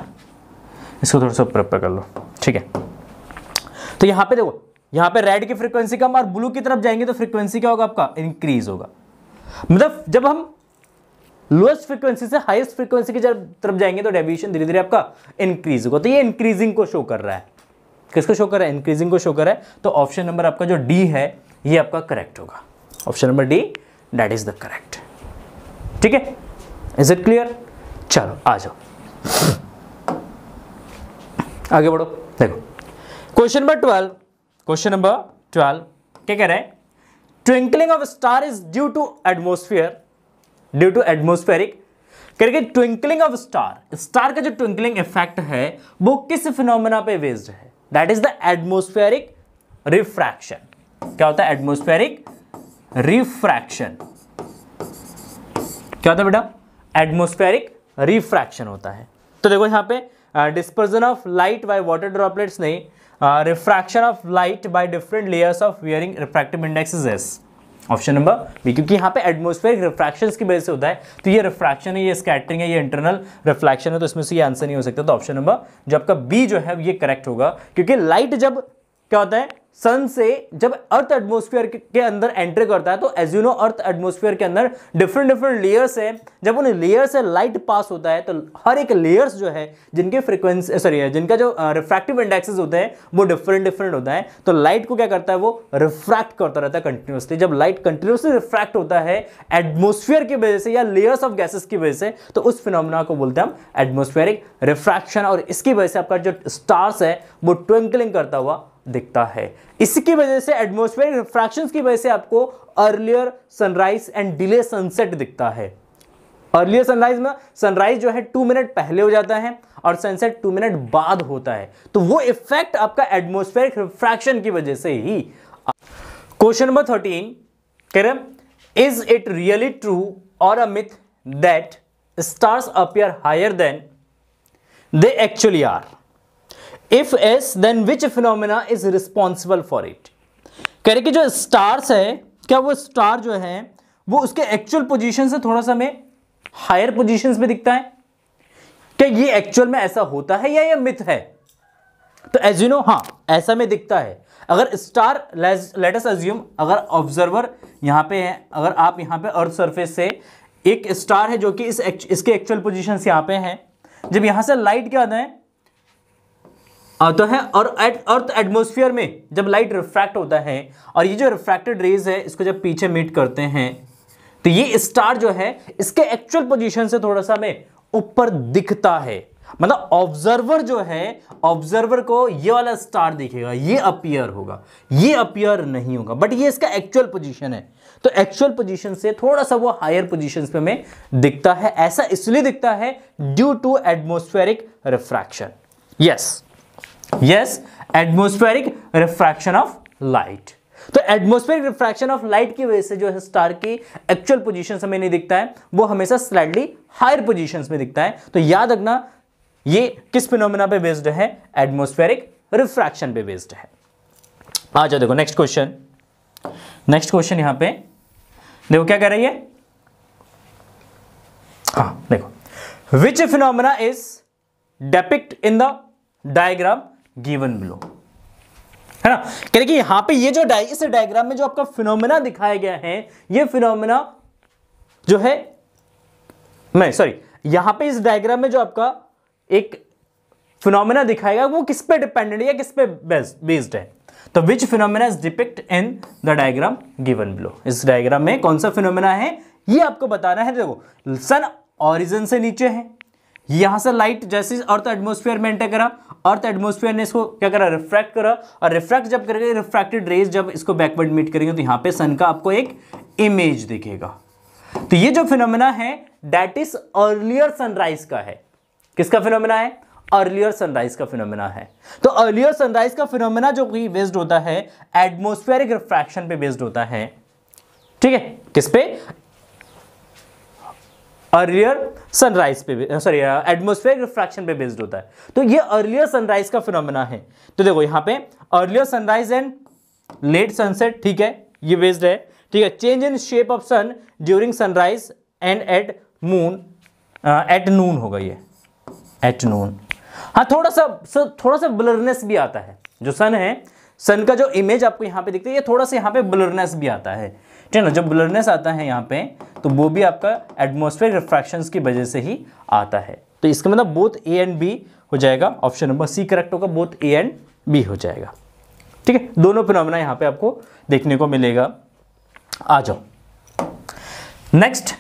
इसको थोड़ा सा ऊपर कर लो। ठीक है, तो यहां पे देखो, यहां पे रेड की फ्रीक्वेंसी कम और ब्लू की तरफ जाएंगे तो फ्रीक्वेंसी क्या होगा आपका? इंक्रीज होगा। मतलब जब हम लोएस्ट फ्रीक्वेंसी से हाईएस्ट फ्रीक्वेंसी की तरफ जाएंगे तो डेविएशन धीरे धीरे आपका इंक्रीज होगा। तो ये इंक्रीजिंग को शो कर रहा है। किसको शो कर रहा है? इंक्रीजिंग को शो कर रहा है। तो ऑप्शन नंबर आपका जो डी है ये आपका करेक्ट होगा। Option number D, that is the correct. ठीक है, इज इट क्लियर? चलो आ जाओ, आगे बढ़ो। देखो क्वेश्चन नंबर 12, क्वेश्चन नंबर 12 क्या कह रहा है? Twinkling of star is due to atmosphere, due to atmospheric करके ट्विंकलिंग ऑफ स्टार, स्टार का जो ट्विंकलिंग इफेक्ट है वो किस फिनोमेना पे बेस्ड है? That is the atmospheric refraction. क्या होता है? Atmospheric refraction. क्या होता है बेटा? एटमोस्फेरिक रिफ्रैक्शन होता है। तो देखो यहां पे dispersion of light by water droplets नहीं, refraction of light by different layers of varying refractive index is S. Option number B, क्योंकि यहाँ पे एटमॉस्फेरिक रिफ्रैक्शंस की वजह से होता है। तो ये रिफ्रैक्शन है, ये स्कैटरिंग है, ये इंटरनल रिफ्लेक्शन है, तो इसमें से ये आंसर नहीं हो सकता। तो ऑप्शन नंबर जो आपका बी जो है ये करेक्ट होगा, क्योंकि लाइट जब क्या होता है सन से जब अर्थ एटमॉस्फेयर के अंदर एंटर करता है तो as you know earth atmosphere के अंदर डिफरेंट लेयर्स है। जब उन लेयर से लाइट पास होता है तो हर एक लेयर्स जो है जिनके फ्रीक्वेंसी सॉरी जिनका जो रिफ्रैक्टिव इंडेक्सेस होते हैं वो डिफरेंट होता है। तो लाइट को क्या करता है? वो रिफ्रैक्ट करता रहता है कंटिन्यूसली। जब लाइट कंटिन्यूसली रिफ्रैक्ट होता है एटमॉस्फेयर की वजह से या लेयर्स ऑफ गैसेस की वजह से, तो उस फिनोमेना को बोलते हैं हम एटमॉस्फेरिक रिफ्रैक्शन। और इसकी वजह से आपका जो स्टार्स है वो ट्विंकलिंग करता हुआ दिखता है। इसकी वजह से एटमॉस्फेरिक रिफ्रैक्शंस की वजह से आपको earlier sunrise and delay sunset दिखता है। अर्लियर सनराइज में सनराइज जो है 2 मिनट पहले हो जाता है और सनसेट 2 मिनट बाद होता है, तो वो इफेक्ट आपका एटमॉस्फेरिक रिफ्रैक्शन की वजह से ही। क्वेश्चन नंबर 13 कह रहे इज इट रियली ट्रू और a myth that stars appear higher than they actually are, if yes then which phenomena is responsible for it. कह रहे कि जो स्टार्स है, क्या वो स्टार जो है वो उसके एक्चुअल पोजीशन से थोड़ा सा में हायर पोजीशंस में दिखता है? क्या ये एक्चुअल में ऐसा होता है या ये मिथ है? तो एज यू नो, हाँ ऐसा में दिखता है। अगर स्टार, लेट अस अज्यूम, अगर ऑब्जर्वर यहां पे है, अगर आप यहां पे अर्थ सरफेस से एक स्टार है जो कि इसके एक्चुअल पोजीशन यहां पे है, जब यहां से लाइट क्या आता है आता है और अर्थ एटमॉस्फेयर में जब लाइट रिफ्रैक्ट होता है और ये जो रिफ्रैक्टेड रेज है इसको जब पीछे मीट करते हैं, तो ये स्टार जो है इसके एक्चुअल पोजीशन से थोड़ा सा में ऊपर दिखता है। मतलब ऑब्जर्वर जो है, ऑब्जर्वर को ये वाला स्टार दिखेगा, ये अपीयर होगा, ये अपीयर नहीं होगा, बट ये इसका एक्चुअल पोजीशन है। तो एक्चुअल पोजीशन से थोड़ा सा वो हायर पोजीशंस पे में दिखता है। ऐसा इसलिए दिखता है due to atmospheric refraction. Yes, atmospheric refraction of light. तो एटमॉस्फेरिक रिफ्रैक्शन ऑफ लाइट की वजह से जो है स्टार की एक्चुअल पोजीशन हमें नहीं दिखता है, वो हमेशा स्लाइडली हायर पोजीशंस में दिखता है। तो याद रखना ये किस फिनोमेना पे बेस्ड है? एटमॉस्फेरिक रिफ्रैक्शन पे बेस्ड है। आ जाओ देखो नेक्स्ट क्वेश्चन। नेक्स्ट क्वेश्चन यहां पे देखो क्या कह रही है। हाँ देखो, which phenomena is depict in the diagram given below, है ना। कह रहे कि यहां पे ये जो इस डायग्राम में जो आपका फिनोमेना दिखाया गया है, ये फिनोमेना जो है, मैं सॉरी, यहां पे इस डायग्राम में जो आपका एक फिनोमेना दिखाएगा वो किस पे डिपेंडेंट है या किस पे बेस्ड है? तो which phenomena is depict in the diagram given below. इस डायग्राम में कौन सा फिनोमेना है ये आपको बताना है। देखो सन ऑरिजिन से नीचे है, यहां से लाइट जैसे अर्थ एटमॉस्फेयर में एंटर करा, अर्थ एटमॉस्फेयर ने इसको क्या करा? रिफ्रैक्ट करा, और रिफ्रैक्ट जब करेगा, रिफ्रैक्टेड रेज जब इसको बैकवर्ड मीट करेंगे तो यहां पे सन का आपको एक इमेज दिखेगा। तो ये जो फिनोमेना है दैट इज अर्लियर सनराइज का है। किसका फिनोमेना है? अर्लियर सनराइज का फिनोमेना है। तो अर्लियर सनराइज का फिनोमेना जो कि बेस्ड होता है एटमॉस्फेरिक रिफ्रैक्शन पे बेस्ड होता है। ठीक है, किस पे? अर्लियर सनराइज पे, सॉरी एटमॉस्फेरिक रिफ्रैक्शन पे बेस्ड होता है। तो ये अर्लियर सनराइज का फिनोमेना है। तो देखो यहां पे earlier sunrise and late sunset, ठीक है, ये बेस्ड है। ठीक है, change in shape of sun during sunrise and at noon होगा ये, एट नून। हाँ थोड़ा सा ब्लरनेस भी आता है। जो सन है, सन का जो इमेज आपको यहाँ पे दिखता है, ये थोड़ा सा यहाँ पे ब्लरनेस भी आता है। ठीक है ना, जब ब्लरनेस आता है यहाँ पे तो वो भी आपका एटमॉस्फेरिक रिफ्रैक्शंस की वजह से ही आता है। तो इसका मतलब बोथ ए एंड बी हो जाएगा। ऑप्शन नंबर सी करेक्ट होगा, बोथ ए एंड बी हो जाएगा। ठीक है, दोनों फिनोमेना यहाँ पे आपको देखने को मिलेगा। आ जाओ next,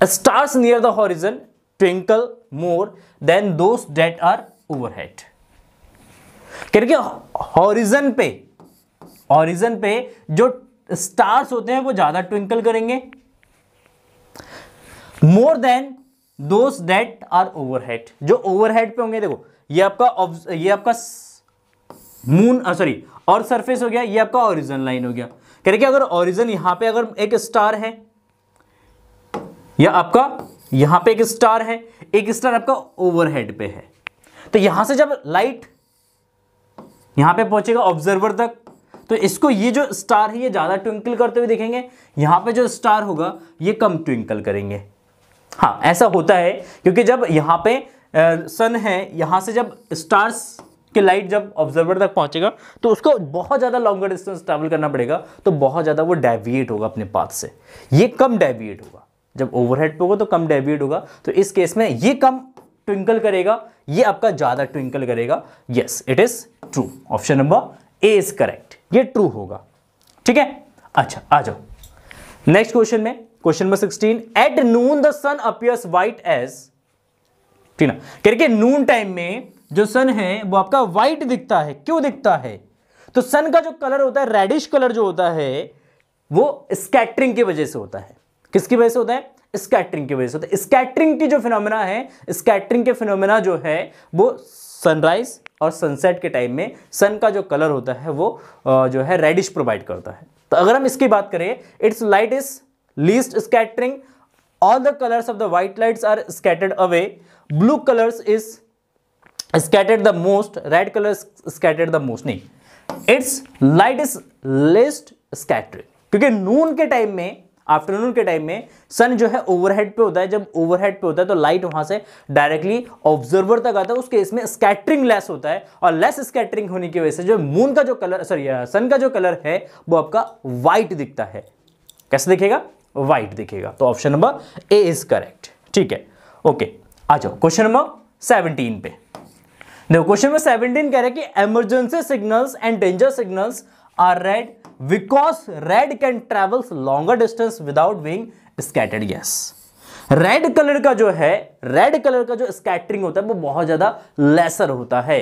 stars near the horizon twinkle more than those that are overhead. कह रहे हॉरिजन पे जो स्टार्स होते हैं वो ज्यादा ट्विंकल करेंगे, more than those that are overhead. जो ओवरहेड पे होंगे, देखो ये आपका मून, सॉरी और सरफेस हो गया, ये आपका ओरिजिन लाइन हो गया। कह रहे कि अगर ओरिजिन यहां पे अगर एक स्टार है, या आपका यहां पे एक स्टार है, एक स्टार आपका ओवरहेड पे है, तो यहां से जब लाइट यहां पे पहुंचेगा ऑब्जर्वर तक, तो इसको ये जो स्टार है ये ज्यादा ट्विंकल करते हुए दिखेंगे, यहां पे जो स्टार होगा ये कम ट्विंकल करेंगे। हाँ ऐसा होता है क्योंकि जब यहां पे सन है, यहां से जब स्टार्स कि लाइट जब ऑब्जर्वर तक पहुंचेगा तो उसको बहुत ज़्यादा लॉन्गर डिस्टेंस ट्रैवल करना पड़ेगा, तो बहुत ज़्यादा वो डेविएट होगा अपने पाथ से। ये कम डेविएट होगा, जब ओवरहेड पे होगा तो कम डेविएट होगा। तो इस केस में ये कम ट्विंकल करेगा, ये आपका ज़्यादा ट्विंकल करेगा। Yes it is true, option number A is correct, ये ट्रू होगा। ठीक है, अच्छा आ जाओ नेक्स्ट क्वेश्चन में। Question number 16, at noon the sun appears white as. ठीक ना, कह रहे नून टाइम में जो सन है वो आपका व्हाइट दिखता है। क्यों दिखता है? तो सन का जो कलर होता है, रेडिश कलर जो होता है, वो स्कैटरिंग की वजह से होता है। किसकी वजह से होता है? स्कैटरिंग की वजह से होता है। स्कैटरिंग की जो फिनोमेना है, स्कैटरिंग के फिनोमेना जो है वो सनराइज और सनसेट के टाइम में सन का जो कलर होता है वो जो है रेडिश प्रोवाइड करता है। तो अगर हम इसकी बात करें, it's light is least scattering, all the colours of the white lights are scattered away, blue colours is scattered the most, red colours scattered the most. नहीं, it's light is least scattering, क्योंकि नून के टाइम में, आफ्टरनून के टाइम में सन जो है ओवरहेड पे होता है। जब ओवरहेड पे होता है तो लाइट वहां से डायरेक्टली ऑब्जर्वर तक आता है। उस केस में स्कैटरिंग लेस होता है, और लेस स्कैटरिंग होने की वजह से जो मून का जो कलर, सॉरी सन का जो कलर है वो आपका व्हाइट दिखता है। कैसे दिखेगा? व्हाइट दिखेगा। तो option number A is correct. ठीक है, ओके, आ जाओ क्वेश्चन नंबर 17 पे। देखो क्वेश्चन नंबर 17 कह रहा है कि emergency signals and danger signals are red because red can travels longer distance without being scattered. Yes, red colour का जो है, रेड कलर का जो स्कैटरिंग होता है वो बहुत ज्यादा लेसर होता है,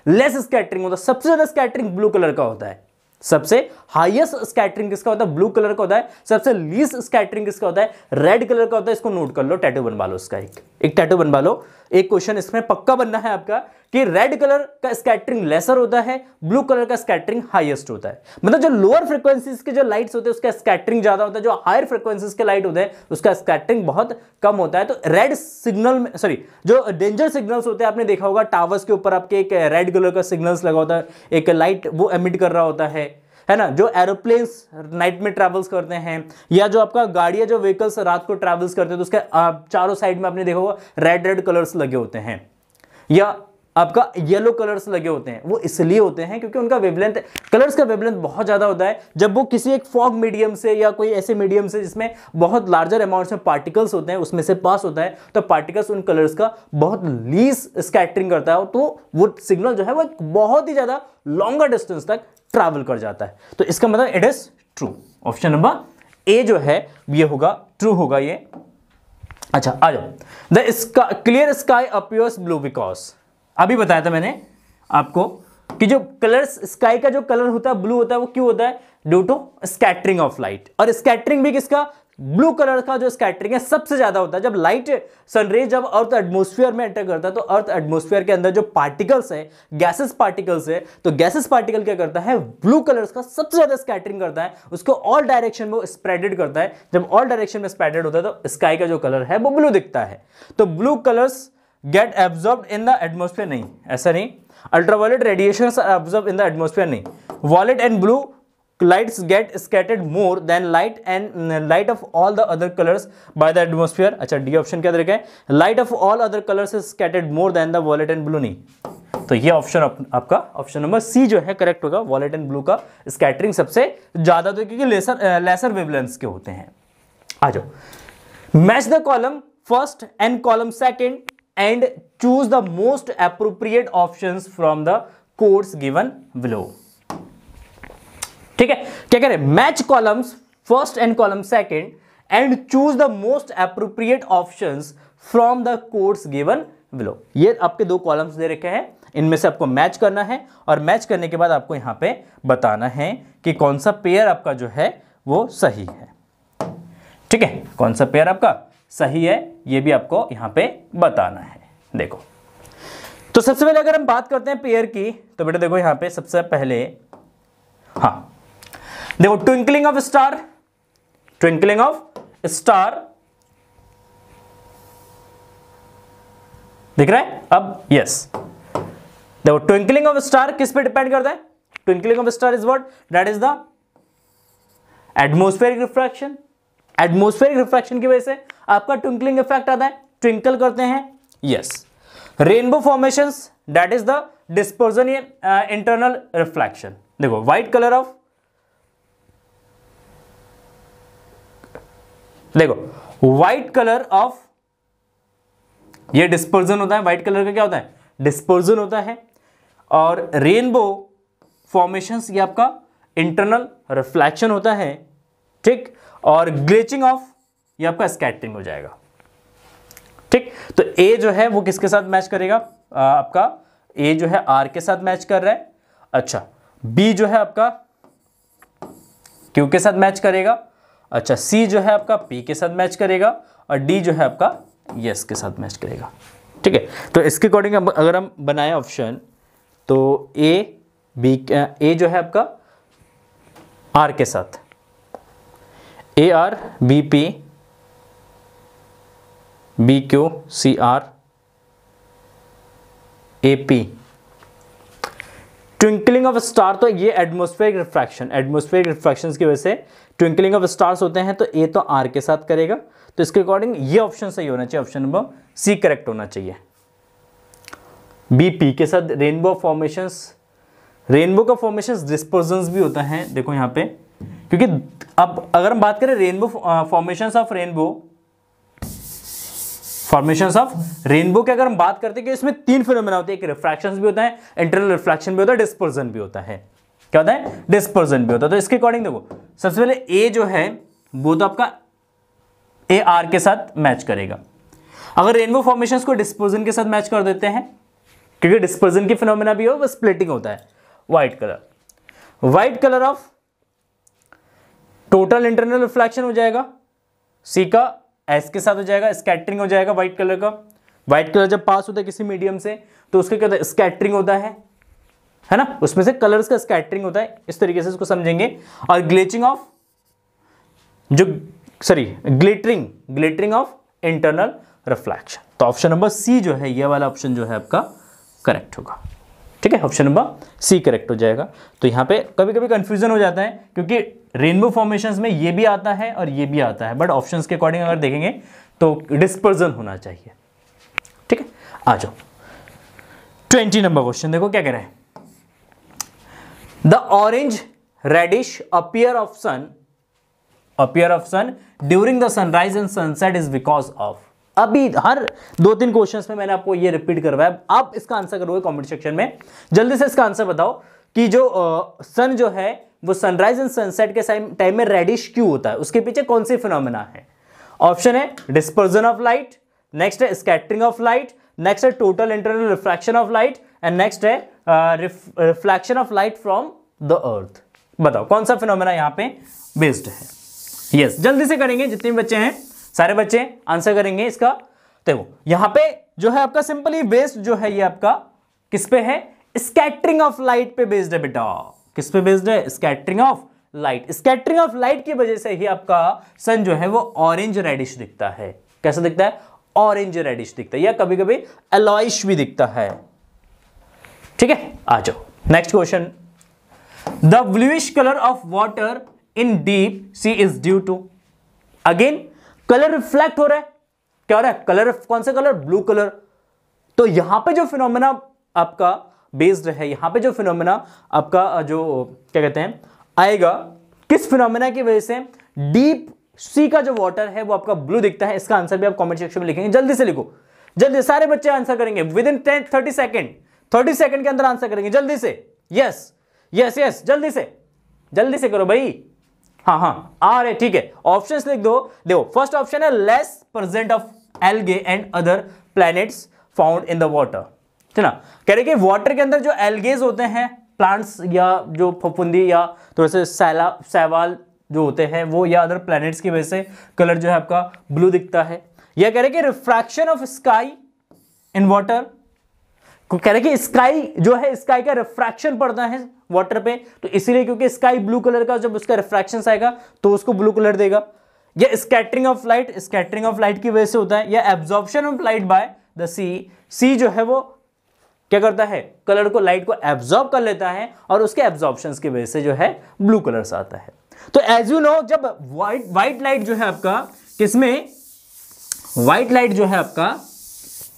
लेस स्कैटरिंग होता है। सबसे ज्यादा स्कैटरिंग ब्लू कलर का होता है। सबसे हाईएस्ट स्कैटरिंग किसका होता है? ब्लू कलर का होता है। सबसे लीस्ट स्कैटरिंग किसका होता है? रेड कलर का होता है। इसको नोट कर लो, टैटू बनवा लो इसका, एक टैटू बनवा लो। एक क्वेश्चन इसमें पक्का बनना है आपका कि रेड कलर का स्कैटरिंग लेसर होता है, ब्लू कलर का स्कैटरिंग हाईएस्ट होता है। मतलब जो लोअर फ्रीक्वेंसीज के जो लाइट्स होते हैं उसका स्कैटरिंग ज्यादा होता है, जो हायर फ्रीक्वेंसीज के लाइट होते हैं उसका स्कैटरिंग बहुत कम होता है। तो रेड सिग्नल में, सॉरी, जो डेंजर सिग्नल्स होते हैं, आपने देखा होगा टावर्स के ऊपर आपके एक रेड कलर का सिग्नल्स लगा होता है, एक लाइट वो एमिट कर रहा होता है ना। जो एरोप्लेन्स नाइट में ट्रैवल्स करते हैं, या जो आपका गाड़ियां, जो व्हीकल्स रात को ट्रैवल्स करते हैं, तो उसके चारों साइड में आपने देखा होगा रेड रेड कलर्स लगे होते हैं, या आपका येलो कलर्स लगे होते हैं। वो इसलिए होते हैं क्योंकि उनका वेवलेंथ, कलर्स का वेवलेंथ बहुत ज्यादा होता है। जब वो किसी एक फॉग मीडियम से या कोई ऐसे मीडियम से जिसमें बहुत लार्जर अमाउंट्स में पार्टिकल्स होते हैं उसमें से पास होता है, तो पार्टिकल्स उन कलर्स का बहुत लीस्ट स्कैटरिंग करता है, तो वो सिग्नल जो है वो बहुत ही ज्यादा लॉन्गर डिस्टेंस तक ट्रैवल कर जाता है। तो इसका मतलब it is true. Option number ए जो है ये होगा, ट्रू होगा ये। अच्छा, आ जाओ। The clear sky appears blue because, अभी बताया था मैंने आपको कि जो कलर्स, स्काई का जो कलर होता है ब्लू होता है, वो क्यों होता है? Due to scattering of light. और स्कैटरिंग भी किसका? ब्लू कलर का जो स्कैटरिंग है सबसे ज्यादा होता है। जब लाइट, सनरेज जब अर्थ एटमॉस्फेयर में एंटर करता है तो अर्थ एटमॉस्फेयर के अंदर जो पार्टिकल्स है, गैसेस पार्टिकल्स है, तो गैसेस पार्टिकल क्या करता है? ब्लू कलर्स का सबसे ज्यादा स्कैटरिंग करता है, उसको ऑल डायरेक्शन में स्प्रेडेड करता है। जब ऑल डायरेक्शन में स्प्रेडेड होता है तो स्काई का जो कलर है वो ब्लू दिखता है। तो blue colours get absorbed in the atmosphere, नहीं, ऐसा नहीं। Ultraviolet radiations are absorbed in the atmosphere, नहीं। Violet and blue lights get scattered more than light and light of all the other colors by the atmosphere। अच्छा, डी ऑप्शन क्या तरीका है? light of all other colors is scattered more than the violet and blue, नहीं। तो ये ऑप्शन आपका ऑप्शन नंबर सी जो है करेक्ट होगा। वॉलेट एंड ब्लू का स्कैटरिंग सबसे ज्यादा होता है क्योंकि लेसर वेवलेंथ्स के होते हैं। आ जाओ। Match the column first and column second and choose the most appropriate options from the codes given below. ठीक है, क्या कह रहे हैं? Match columns first and column second and choose the most appropriate options from the codes given below. ये आपके दो कॉलम्स दे रखे हैं, इनमें से आपको मैच करना है, और मैच करने के बाद आपको यहां पे बताना है कि कौन सा पेयर आपका जो है वो सही है। ठीक है, कौन सा पेयर आपका सही है ये भी आपको यहां पे बताना है। देखो, तो सबसे पहले अगर हम बात करते हैं पेयर की, तो बेटा देखो यहां पे सबसे पहले, हाँ देखो, twinkling of star, twinkling of star दिख रहा है अब? यस, देखो ट्विंकलिंग ऑफ स्टार किस पे डिपेंड करता है? Twinkling of star is what? That is the atmospheric refraction. Atmospheric refraction की वजह से आपका ट्विंकलिंग इफेक्ट आता है, ट्विंकल करते हैं। Yes, rainbow formations, that is the dispersion internal reflection. देखो व्हाइट कलर ऑफ, देखो व्हाइट कलर ऑफ, ये डिस्पर्जन होता है। व्हाइट कलर का क्या होता है? डिस्पर्जन होता है। और रेनबो फॉर्मेशंस ये आपका इंटरनल रिफ्लेक्शन होता है। ठीक, और ग्लेचिंग ऑफ ये आपका स्कैटरिंग हो जाएगा। ठीक, तो ए जो है वो किसके साथ मैच करेगा? आपका ए जो है आर के साथ मैच कर रहा है। अच्छा, बी जो है आपका क्यू के साथ मैच करेगा। अच्छा, सी जो है आपका पी के साथ मैच करेगा, और डी जो है आपका यस के साथ मैच करेगा। ठीक है, तो इसके अकॉर्डिंग अगर हम बनाए ऑप्शन तो ए जो है आपका आर के साथ, A R B P B Q C R A P. Twinkling of star, तो ये एटमॉस्फेरिक रिफ्रैक्शन की वजह से ट्विंकलिंग ऑफ स्टार्स होते हैं, तो ए तो आर के साथ करेगा, तो इसके अकॉर्डिंग ये ऑप्शन सही होना चाहिए, ऑप्शन नंबर सी करेक्ट होना चाहिए। बी पी के साथ रेनबो का फॉर्मेशंस डिस्पर्जन्स भी होता है, देखो यहाँ पे, क्योंकि अब अगर हम बात करें रेनबो फॉर्मेशंस ऑफ रेनबो की अगर हम बात करते हैं कि इसमें तीन फिनोमेना होते हैं, एक रिफ्रैक्शन भी होता है, इंटरनल रिफ्लेक्शन भी होता है, डिस्पर्जन भी होता है। क्या होता है? डिस्पर्जन भी होता है। तो इसके अकॉर्डिंग देखो, सबसे पहले ए जो है वो तो आपका ए आर के साथ मैच करेगा। अगर रेनबो फॉर्मेशंस को डिस्पर्जन के साथ मैच कर देते हैं, क्योंकि डिस्पर्जन की फिनोमेना भी हो, वो स्प्लिटिंग होता है। White colour of total internal reflection हो जाएगा, सी का एस के साथ हो जाएगा, स्कैटरिंग हो जाएगा व्हाइट कलर का। व्हाइट कलर जब पास होता है किसी मीडियम से तो उसके क्या होता है? स्कैटरिंग होता है ना, उसमें से कलर्स का स्कैटरिंग होता है, इस तरीके से इसको समझेंगे। और ग्लिटरिंग ऑफ इंटरनल रिफ्लेक्शन। तो ऑप्शन नंबर सी जो है, ये वाला ऑप्शन जो है आपका करेक्ट होगा। ठीक है, ऑप्शन नंबर सी करेक्ट हो जाएगा। तो यहां पे कभी कभी कंफ्यूजन हो जाता है, क्योंकि रेनबो फॉर्मेशंस में ये भी आता है और ये भी आता है, बट ऑप्शंस के अकॉर्डिंग अगर देखेंगे तो डिस्पर्जन होना चाहिए। ठीक है, आ जाओ 20 नंबर क्वेश्चन, देखो क्या कह रहे हैं। The orange reddish appear of sun during the sunrise and sunset is because of. अभी हर 2-3 क्वेश्चंस में मैंने आपको ये रिपीट करवाया, आप इसका आंसर करोगे कमेंट सेक्शन में। जल्दी से इसका आंसर बताओ कि जो सन जो है वो सनराइज एंड सनसेट के टाइम में रेडिश क्यों होता है, उसके पीछे कौन सी फिनोमेना है। ऑप्शन है डिस्पर्जन ऑफ लाइट, नेक्स्ट है स्कैटरिंग ऑफ लाइट, नेक्स्ट है total internal refraction of light, and next है reflection of light from the earth. बताओ कौन सा फिनोमेना यहां पे बेस्ड है। यस, जल्दी से करेंगे, जितने भी बच्चे हैं सारे बच्चे आंसर करेंगे इसका। देखो यहां पे जो है आपका सिंपली बेस्ड जो है ये आपका किस पे है? स्कैटरिंग ऑफ लाइट पे बेस्ड है बेटा। किस पे बेस्ड है? Scattering of light. Scattering of light की वजह से ही आपका सन जो है वो ऑरेंज रेडिश दिखता है। कैसा दिखता है? ऑरेंज रेडिश दिखता है, या कभी कभी एलॉइश भी दिखता है। ठीक है, आ जाओ next question. The bluish colour of water in deep sea is due to. Again colour reflect हो रहा है, क्या हो रहा है? कलर, कौन सा कलर? Blue colour. तो यहां पे जो फिनोमेना आपका बेस्ड है, यहां पे जो फिनोमेना आपका जो क्या कहते हैं आएगा, किस फिनोमेना की वजह से डीप सी का जो वाटर है वो आपका ब्लू दिखता है। इसका आंसर भी आप कमेंट सेक्शन में लिखेंगे। जल्दी से लिखो, जल्दी, सारे बच्चे आंसर करेंगे विद इन 30 सेकंड के अंदर आंसर करेंगे जल्दी से। यस यस यस, जल्दी से करो भाई। हाँ आ रहे, ठीक है। ऑप्शंस लिख दो। देखो फर्स्ट ऑप्शन है less present of algae and other planets found in the water. ठीक ना, कह रहे कि वाटर के अंदर जो एल्गेज होते हैं, प्लांट्स या जो फफूंदी या थोड़े से सैवाल जो होते हैं वो, या अदर प्लैनेट्स की वजह से कलर जो है आपका ब्लू दिखता है। या कह रहे कि refraction of sky in water, कह रहे कि स्काई जो है, स्काई का रिफ्रैक्शन पड़ता है वाटर पे, तो इसीलिए क्योंकि स्काई ब्लू कलर का, जब उसका रिफ्रैक्शन आएगा तो उसको ब्लू कलर देगा। या स्कैटरिंग ऑफ लाइट की वजह से होता है। या absorption of light by the sea जो है वो क्या करता है? कलर को, लाइट को एब्जॉर्ब कर लेता है और उसके एब्जॉर्प्शन की वजह से जो है ब्लू कलर आता है। तो एज यू नो, जब व्हाइट लाइट जो है आपका किसमें, व्हाइट लाइट जो है आपका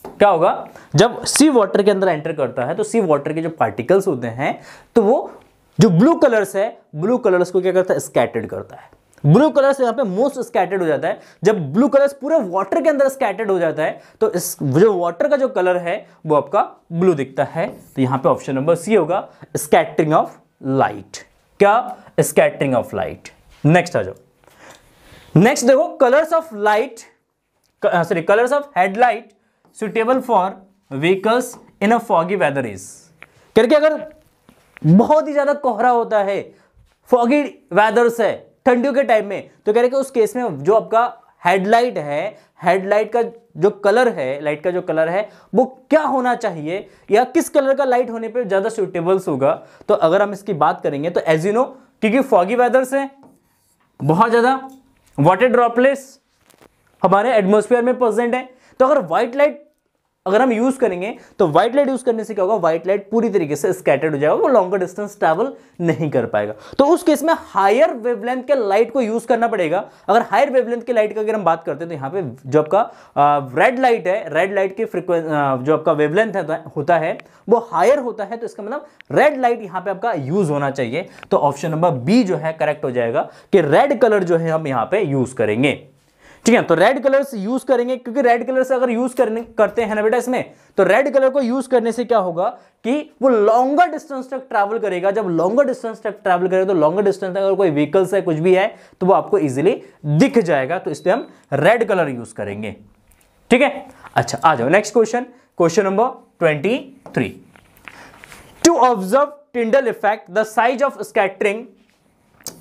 क्या होगा, जब सी वाटर के अंदर एंटर करता है तो सी वाटर के जो पार्टिकल्स होते हैं तो वो जो ब्लू कलर्स है, ब्लू कलर्स को क्या करता है? स्कैटर्ड करता है। ब्लू कलर्स यहां पे मोस्ट स्कैटर्ड हो जाता है। जब ब्लू कलर्स पूरे वाटर के अंदर स्कैटर्ड हो जाता है तो इस जो वाटर का जो कलर है वो आपका ब्लू दिखता है। तो यहां पे ऑप्शन नंबर सी होगा, स्कैटरिंग ऑफ लाइट। क्या? Scattering of light. नेक्स्ट आ जाओ। नेक्स्ट देखो, colours of light, sorry colours of headlight suitable for vehicles in a foggy weather is. करके अगर बहुत ही ज्यादा कोहरा होता है, फॉगी वेदर्स है ठंडियों के टाइम में, तो कह रहे कि उस केस में जो आपका हेडलाइट है, हेडलाइट का जो कलर है, लाइट का जो कलर है वो क्या होना चाहिए, या किस कलर का लाइट होने पे ज्यादा सुटेबल्स होगा। तो अगर हम इसकी बात करेंगे तो एज यू नो, क्योंकि फॉगी वेदर से बहुत ज्यादा वाटर ड्रॉपलेट्स हमारे एटमॉस्फेयर में प्रेजेंट है, तो अगर व्हाइट लाइट अगर हम यूज करेंगे तो व्हाइट लाइट यूज करने से क्या होगा, व्हाइट लाइट पूरी तरीके से स्कैटर्ड हो जाएगा, वो लॉन्गर डिस्टेंस ट्रैवल नहीं कर पाएगा। तो उस केस में हायर वेवलेंथ के लाइट को यूज करना पड़ेगा। अगर हायर वेवलेंथ के लाइट की अगर हम बात करते हैं तो यहाँ पे जो आपका रेड लाइट है, रेड लाइट की फ्रीक्वेंसी जो आपका वेवलेंथ होता है वो हायर होता है, तो इसका मतलब रेड लाइट यहाँ पे आपका यूज होना चाहिए। तो ऑप्शन नंबर बी जो है करेक्ट हो जाएगा कि रेड कलर जो है हम यहाँ पे यूज करेंगे। ठीक है, तो रेड कलर्स यूज करेंगे, क्योंकि रेड कलर से अगर यूज करते हैं ना बेटा इसमें, तो रेड कलर को यूज करने से क्या होगा कि वो लॉन्गर डिस्टेंस तक ट्रैवल करेगा। जब लॉन्गर डिस्टेंस तक ट्रैवल करेगा तो लॉन्गर डिस्टेंस तक अगर कोई व्हीकल्स है, कुछ भी है, तो वो आपको इजीली दिख जाएगा। तो इसलिए हम रेड कलर यूज करेंगे। ठीक है, अच्छा आ जाओ next question, question number 23। To observe Tyndall effect the size of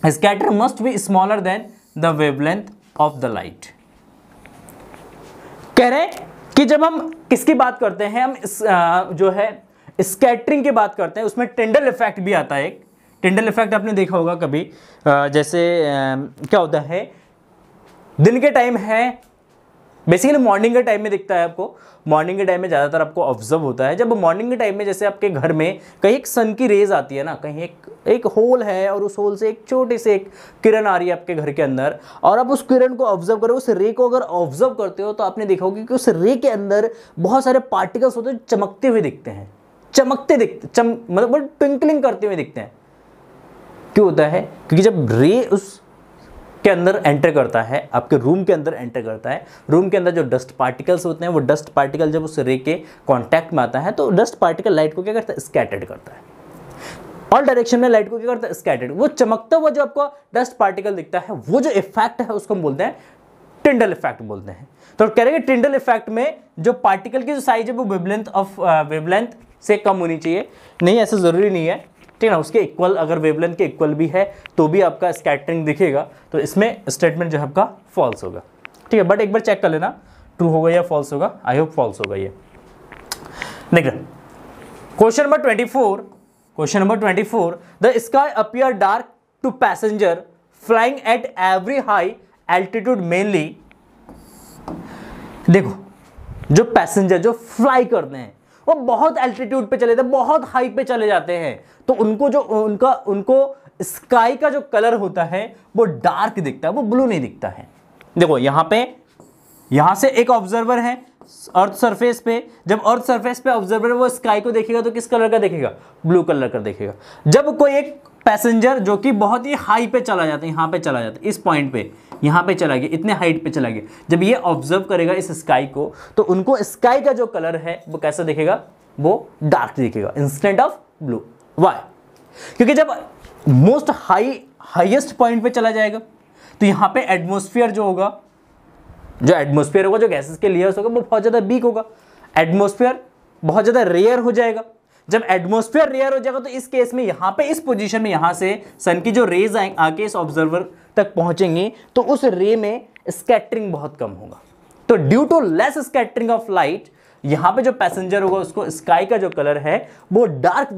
scatter must be smaller than the wavelength of the light. कह रहे हैं कि जब हम किसकी बात करते हैं, हम जो है स्कैटरिंग की बात करते हैं, उसमें टिंडल इफेक्ट भी आता है। एक टिंडल इफेक्ट आपने देखा होगा कभी, जैसे क्या होता है, दिन के टाइम है, बेसिकली मॉर्निंग के टाइम में दिखता है आपको, मॉर्निंग के टाइम में ज़्यादातर आपको ऑब्जर्व होता है। जब मॉर्निंग के टाइम में जैसे आपके घर में कहीं एक सन की रेज आती है ना, कहीं एक होल है और उस होल से एक छोटी सी एक किरण आ रही है आपके घर के अंदर, और आप उस किरण को ऑब्जर्व करो, उस रे को अगर ऑब्जर्व करते हो तो आपने देखा होगा कि उस रे के अंदर बहुत सारे पार्टिकल्स होते हैं, चमकते हुए दिखते हैं, मतलब ट्विंकलिंग करते हुए दिखते हैं। क्यों होता है? क्योंकि जब रे उस के अंदर एंटर करता है, आपके रूम के अंदर एंटर करता है, रूम के अंदर जो डस्ट पार्टिकल्स होते हैं, वो डस्ट पार्टिकल जब उस रे के कांटेक्ट में आता है तो डस्ट पार्टिकल लाइट को क्या करता है, स्कैटर्ड करता है। ऑल डायरेक्शन में लाइट को क्या करता है, स्कैटर्ड। वो चमकता हुआ जो आपको डस्ट पार्टिकल दिखता है, वो जो इफेक्ट है उसको हम बोलते हैं टिंडल इफेक्ट बोलते हैं। तो कह रहे हैं टिंडल इफेक्ट में जो पार्टिकल की जो साइज है वो वेवलेंथ से कम होनी चाहिए। नहीं, ऐसा जरूरी नहीं है, ठीक है ना, उसके इक्वल, अगर वेवलेंथ के इक्वल भी है तो भी आपका स्कैटरिंग दिखेगा। तो इसमें स्टेटमेंट जो है आपका फॉल्स होगा। ठीक है, बट एक बार चेक कर लेना ट्रू होगा या फॉल्स होगा। आई होप फॉल्स होगा ये। Next question number 24। Question number 24, the sky appear dark to passenger flying at a very high altitude mainly. देखो, जो पैसेंजर जो फ्लाई करते हैं वो बहुत एल्टीट्यूड पे चले जाते हैं, बहुत हाई पे चले जाते हैं, तो उनको स्काई का जो कलर होता है वो डार्क दिखता है, वो ब्लू नहीं दिखता है। देखो यहां से एक ऑब्जर्वर है अर्थ सरफेस पे, जब अर्थ सरफेस पे ऑब्जर्वर वो स्काई को देखेगा तो किस कलर का देखेगा, ब्लू कलर का देखेगा। जब कोई एक पैसेंजर जो कि बहुत ही हाई पे चला जाता है, यहां पे चला जाता है, इस पॉइंट पे यहां पे चला गया, इतने हाइट पे चला गया, जब ये ऑब्जर्व करेगा इस स्काई को, तो उनको स्काई का जो कलर है वो कैसा दिखेगा, वो डार्क दिखेगा इंस्टेड ऑफ ब्लू। वाई? क्योंकि जब मोस्ट हाईएस्ट पॉइंट पे चला जाएगा तो यहां पे एटमॉस्फेयर जो होगा, जो गैसेस के लेयर्स होगा वो बहुत ज्यादा वीक होगा, एटमॉस्फेयर बहुत ज्यादा रेयर हो जाएगा। जब एटमॉस्फेयर रेयर हो जाएगा तो इस केस में यहां पे इस पोजीशन में यहां से सन की जो रेज आके इस ऑब्जर्वर तक पहुंचेंगी तो उस रे में स्कैटरिंग बहुत कम होगा। तो due to less scattering of light, यहां पे जो पैसेंजर होगा उसको स्काई का जो कलर है वो डार्क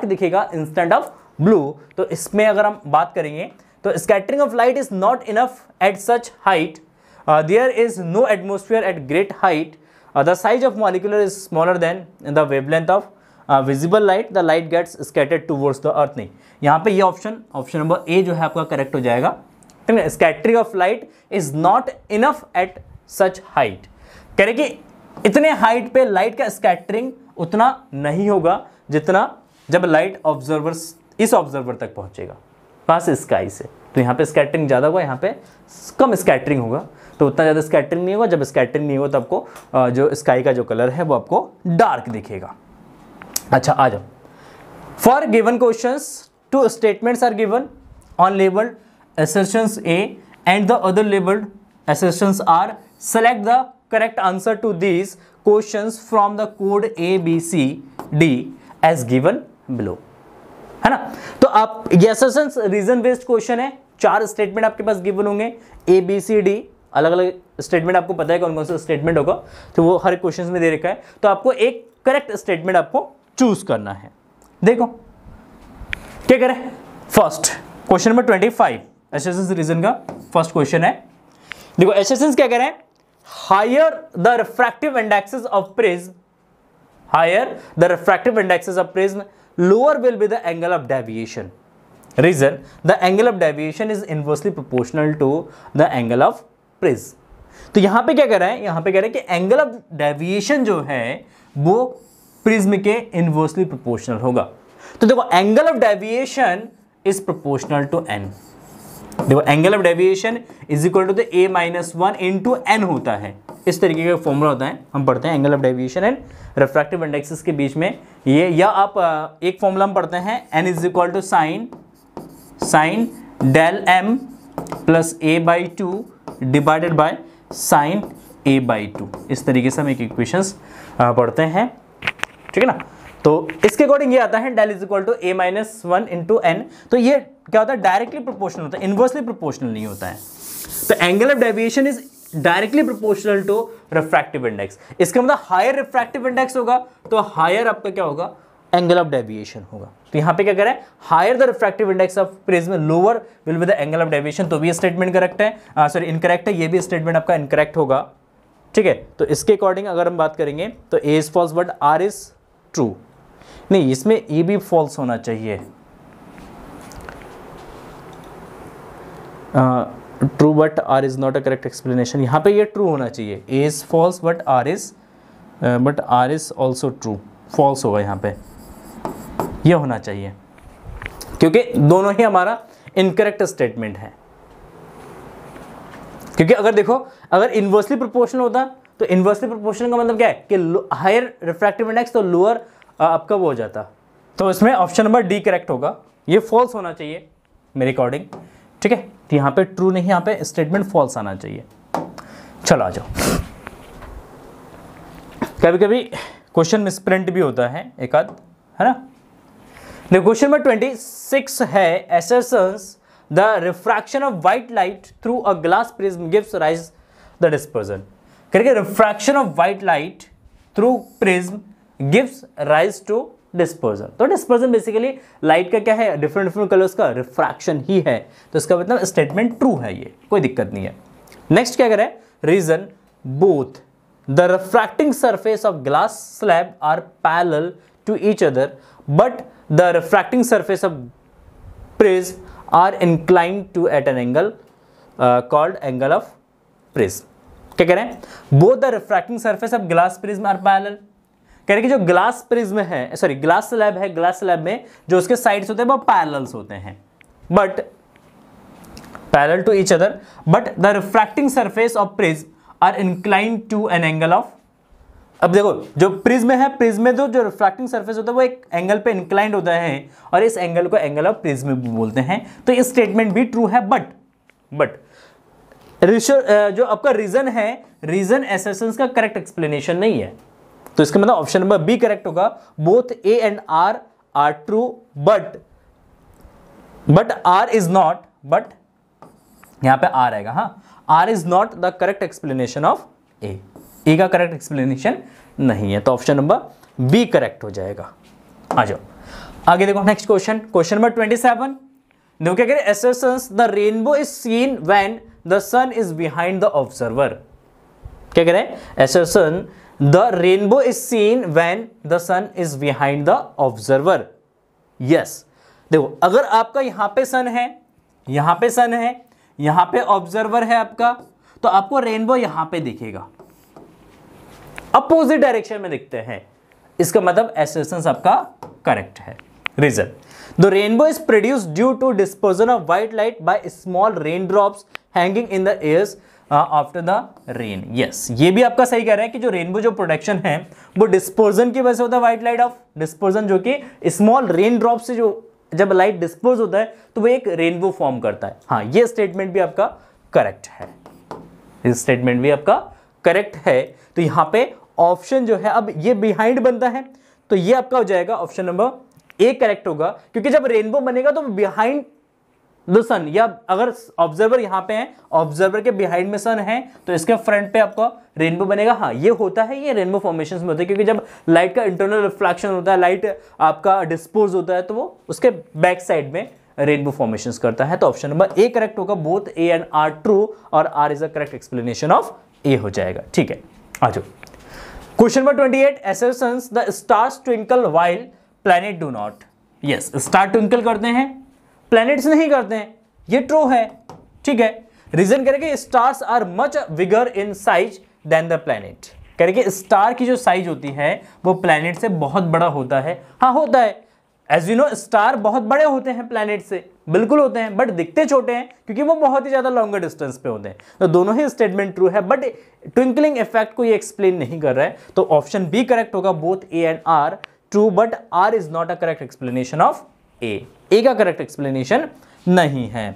दिखेगा इंस्टेड ऑफ ब्लू। तो इसमें अगर हम बात करेंगे तो scattering of light is not enough at such height, there is no atmosphere at great height, the size of molecule is smaller than the wavelength of visible light, the light gets scattered towards the earth। नहीं, यहाँ पे ये ऑप्शन नंबर ए जो है आपका करेक्ट हो जाएगा। ठीक है, scattering of light is not enough at such height. कह रहे कि इतने हाइट पे लाइट का स्कैटरिंग उतना नहीं होगा जितना जब लाइट इस ऑब्जर्वर तक पहुंचेगा पास स्काई से। तो यहाँ पे स्कैटरिंग ज़्यादा होगा, यहाँ पे कम स्कैटरिंग होगा, तो उतना ज़्यादा स्कैटरिंग नहीं होगा। जब स्कैटरिंग नहीं होगा तो आपको जो स्काई का जो कलर है वो आपको डार्क दिखेगा। अच्छा आ जाओ, for given questions two statements are given on labelled assertions A and the other labeled assertions are, select the correct answer to these questions from the code A B C D as given below। है ना, तो आप ये assertions रीजन बेस्ड क्वेश्चन है, 4 स्टेटमेंट आपके पास गिवन होंगे A B C D, अलग अलग स्टेटमेंट आपको पता है कौन कौन सा स्टेटमेंट होगा, तो वो हर क्वेश्चन में दे रखा है, तो आपको एक करेक्ट स्टेटमेंट आपको चूज करना है। देखो क्या करें, first question number 25 assertion reason का फर्स्ट क्वेश्चन है। देखो एसेंस क्या कह रहे हैं, higher the refractive indexes of prism, higher the refractive indexes of prism, lower will be the angle of deviation. Reason, the angle of deviation is inversely proportional to the angle of prism. तो यहां पे क्या कह रहे हैं, यहां पे कह रहे हैं कि एंगल ऑफ डेविएशन जो है वो प्रिज्म के इनवर्सली प्रोपोर्शनल होगा। तो देखो angle of deviation is proportional to n. देखो angle of deviation is equal to the a minus 1 into n होता है, इस तरीके का फॉर्मूला होता है। हम पढ़ते हैं angle of deviation and refractive indexes के बीच में ये, या आप एक फॉर्मूला हम पढ़ते हैं n is equal to sine del m plus a by 2 divided by sine a by 2। इस तरीके से हम एक इक्वेशंस पढ़ते हैं, ठीक है ना। तो इसके अकॉर्डिंग ये आता है del is equal to a minus 1 into N. तो ये क्या होता है, डायरेक्टली प्रोपोर्शनल होता है, इनवर्सली प्रोपोर्शनल नहीं होता है। तो angle of deviation is directly proportional to refractive index. इसका मतलब हायर रिफ्रैक्टिव इंडेक्स होगा तो हायर आपका क्या होगा, एंगल ऑफ डेविएशन होगा। तो यहां पे क्या करें, higher the refractive index of prism, lower will be the angle of deviation. तो भी स्टेटमेंट करेक्ट है, सॉरी इनकरेक्ट है, ये भी स्टेटमेंट आपका इनकरेक्ट होगा, ठीक है। तो इसके अकॉर्डिंग अगर हम बात करेंगे तो A is false but R is true. नहीं, इसमें ए भी फॉल्स होना चाहिए, true but R is not a correct explanation. यहाँ पे ये ट्रू होना चाहिए, A is false but R is also true, false होगा यहाँ पे, ये होना चाहिए, क्योंकि दोनों ही हमारा इनकरेक्ट स्टेटमेंट है। क्योंकि अगर देखो, अगर इनवर्सली प्रोपोर्शनल होता तो इनवर्सली प्रोपोर्शनल का मतलब क्या है कि हायर रिफ्रैक्टिव इंडेक्स तो लोअर आपका वो हो जाता। तो इसमें ऑप्शन नंबर डी करेक्ट होगा, ये फॉल्स होना चाहिए मेरे अकॉर्डिंग, ठीक है। तो यहाँ पे ट्रू नहीं, यहाँ पे स्टेटमेंट फॉल्स आना चाहिए। चलो आ जाओ, कभी कभी क्वेश्चन मिसप्रिंट भी होता है एक आध, है ना। देखो क्वेश्चन नंबर 26 है, assertions the refraction of white light through a glass prism gives rise the dispersion। करके refraction of white light through prism gives rise to dispersion। तो dispersion बेसिकली लाइट का क्या है, डिफरेंट डिफरेंट कलर्स का रिफ्रैक्शन ही है, तो इसका मतलब स्टेटमेंट ट्रू है, ये कोई दिक्कत नहीं है। नेक्स्ट क्या करें, reason both the refracting surface of glass slab are parallel to each other but the refracting surface of prism are inclined to at an angle called angle of prism. क्या कह रहे हैं, both the refracting surface of glass prism are parallel. कह रहे कि जो ग्लास प्रिज्म है, सॉरी ग्लास स्लैब है, ग्लास स्लैब में जो उसके साइड्स होते हैं वो पैरेलल्स होते हैं, but parallel to each other, but the refracting surface of prism are inclined to an angle of. अब देखो जो प्रिज्म है, प्रिज्म में तो जो रिफ्रैक्टिंग सरफेस होता है वो एक एंगल पे इंक्लाइंड होता है, और इस एंगल को एंगल ऑफ प्रिज्म भी बोलते हैं। तो ये स्टेटमेंट भी ट्रू है, बट जो आपका रीजन है, रीजन एसेंस का करेक्ट एक्सप्लेनेशन नहीं है। तो इसका मतलब ऑप्शन नंबर बी करेक्ट होगा, both A and R are true but R is not, but यहां पे आर आएगा, हाँ, R is not the correct explanation of A का करेक्ट एक्सप्लेनेशन नहीं है, तो ऑप्शन नंबर बी करेक्ट हो जाएगा। आ जाओ आगे देखो, नेक्स्ट क्वेश्चन, क्वेश्चन नंबर 27। देखो क्या कह रहे, assertions the rainbow is seen when the sun is behind the observer. क्या कह रहे हैं, assertion the rainbow is seen when the sun is behind the observer. Yes, देखो अगर आपका यहां पे सन है, यहां पे सन है, यहां पे ऑब्जर्वर है आपका, तो आपको रेनबो यहां पे दिखेगा, अपोजिट डायरेक्शन में दिखते हैं, इसका मतलब assertions आपका करेक्ट है। Reason, the rainbow is produced due to dispersion of white light by small rain drops hanging in the airs after the rain. Yes, ये भी आपका सही कह रहा है कि जो रेनबो जो प्रोडक्शन है वो डिस्पर्जन की वजह से होता है, व्हाइट लाइट ऑफ डिस्पर्जन, जो कि स्मॉल रेन ड्रॉप से जो जब लाइट डिस्पर्स होता है तो वो एक रेनबो फॉर्म करता है। हाँ, ये स्टेटमेंट भी आपका करेक्ट है, इस स्टेटमेंट भी आपका करेक्ट है। तो यहां पे ऑप्शन जो है, अब ये बिहाइंड बनता है तो ये आपका हो जाएगा ऑप्शन नंबर ए करेक्ट होगा, क्योंकि जब रेनबो बनेगा तो बिहाइंड द सन, या अगर ऑब्जर्वर यहाँ पे है, ऑब्जर्वर के बिहाइंड में सन है, तो इसके फ्रंट पे आपका रेनबो बनेगा। हाँ, ये होता है, ये रेनबो फॉर्मेशंस में होता है, क्योंकि जब लाइट का इंटरनल रिफ्लेक्शन होता है, लाइट आपका डिस्पोज होता है, तो वो उसके बैक साइड में रेनबो फॉर्मेशंस करता है। तो ऑप्शन नंबर ए करेक्ट होगा, both A and R true, और R is a correct explanation of A हो जाएगा। ठीक है, आ जाओ question number 28, assertions the stars twinkle while planet do not। Yes, star twinkle करते हैं, प्लैनेट्स नहीं करते हैं, ये ट्रू है। ठीक है, रीजन करेंगे stars are much bigger in size than the planet. करेंगे स्टार की जो साइज होती है वो प्लैनेट से बहुत बड़ा होता है। हाँ, होता है, एज यू नो स्टार बहुत बड़े होते हैं प्लैनेट से, बिल्कुल होते हैं, बट दिखते छोटे हैं क्योंकि वो बहुत ही ज्यादा लॉन्गर डिस्टेंस पे होते हैं। तो दोनों ही स्टेटमेंट ट्रू है, बट ट्विंकलिंग इफेक्ट को ये एक्सप्लेन नहीं कर रहा है। तो ऑप्शन बी करेक्ट होगा, both A and R true, but R is not a correct explanation of A. A का करेक्ट एक्सप्लेनेशन नहीं है।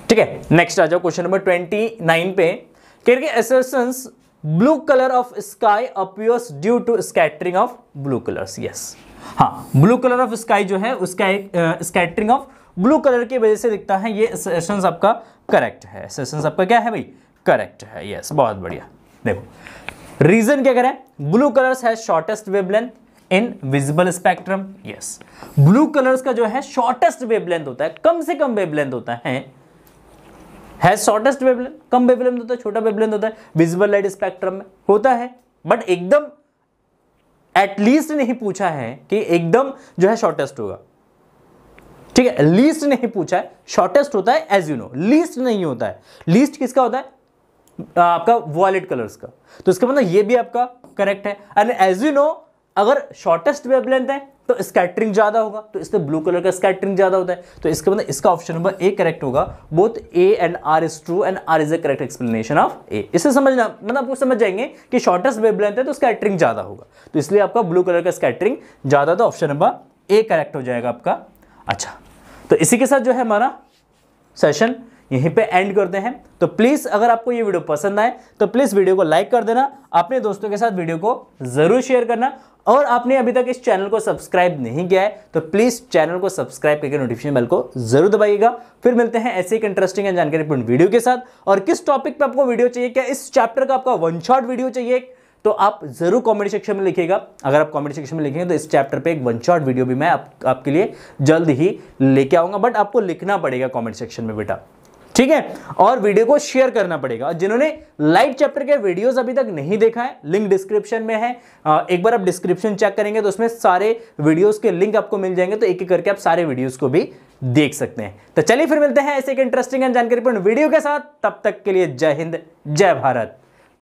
ठीक है, नेक्स्ट आ जाओ क्वेश्चन नंबर 29 पे। assertions blue colour of sky appears due to scattering of blue colours. Yes, हाँ, ब्लू कलर ऑफ स्काई जो है उसका स्कैटरिंग ऑफ ब्लू कलर की वजह से दिखता है। ये assertions आपका करेक्ट है। assertions आपका क्या है भाई? करेक्ट है। यस, बहुत बढ़िया। देखो रीजन क्या करें, ब्लू कलर्स है shortest wavelength in visible spectrum. Yes, blue colours का जो है शॉर्टेस्ट वेवलेंथ होता है, कम से कम वेवलेंथ होता है शॉर्टेस्ट वेवलेंथ, कम वेवलेंथ होता है, छोटा वेवलेंथ होता है विजिबल लाइट स्पेक्ट्रम में होता है, बट एकदम एटलीस्ट नहीं पूछा है कि एकदम जो है शॉर्टेस्ट होगा। ठीक है, लीस्ट नहीं पूछा है, शॉर्टेस्ट होता है एज यू नो, लीस्ट नहीं होता है। लीस्ट किसका होता है? आपका वॉयलेट कलर्स का। तो इसका मतलब ये भी आपका करेक्ट है। एंड एज यू नो अगर शॉर्टेस्ट वेवलेंथ है तो स्कैटरिंग ज्यादा होगा, तो इससे ब्लू कलर का स्कैटरिंग ज्यादा होता है। तो इसका मतलब इसका ऑप्शन नंबर ए करेक्ट होगा, both A and R is true and R is the correct explanation of A. इससे समझना मतलब आपको समझ जाएंगे कि शॉर्टेस्ट वेवलेंथ है तो स्कैटरिंग ज्यादा होगा, तो इसलिए आपका ब्लू कलर का स्कैटरिंग ज्यादा, तो ऑप्शन नंबर ए करेक्ट हो जाएगा आपका। अच्छा, तो इसी के साथ जो है हमारा सेशन यहीं पे एंड करते हैं। तो प्लीज अगर आपको ये वीडियो पसंद आए तो प्लीज वीडियो को लाइक कर देना, अपने दोस्तों के साथ वीडियो को जरूर शेयर करना, और आपने अभी तक इस चैनल को सब्सक्राइब नहीं किया है तो प्लीज चैनल को सब्सक्राइब करके नोटिफिकेशन बेल को जरूर दबाइएगा। फिर मिलते हैं ऐसे एक इंटरेस्टिंग एंड जानकारीपूर्ण वीडियो के साथ। और किस टॉपिक पे आपको वीडियो चाहिए, क्या इस चैप्टर का आपका वन शॉट वीडियो चाहिए, तो आप जरूर कमेंट सेक्शन में लिखिएगा। अगर आप कमेंट सेक्शन में लिखेंगे तो इस चैप्टर पे एक वन शॉट वीडियो भी मैं आपके लिए जल्द ही लेके आऊंगा, बट आपको लिखना पड़ेगा कमेंट सेक्शन में बेटा, ठीक है, और वीडियो को शेयर करना पड़ेगा। जिन्होंने लाइट चैप्टर के वीडियोस अभी तक नहीं देखा है, लिंक डिस्क्रिप्शन में है, एक बार आप डिस्क्रिप्शन चेक करेंगे तो उसमें सारे वीडियोस के लिंक आपको मिल जाएंगे, तो एक एक करके आप सारे वीडियोस को भी देख सकते हैं। तो चलिए फिर मिलते हैं ऐसे एक इंटरेस्टिंग एंड जानकारीपूर्ण वीडियो के साथ, तब तक के लिए जय हिंद, जय भारत।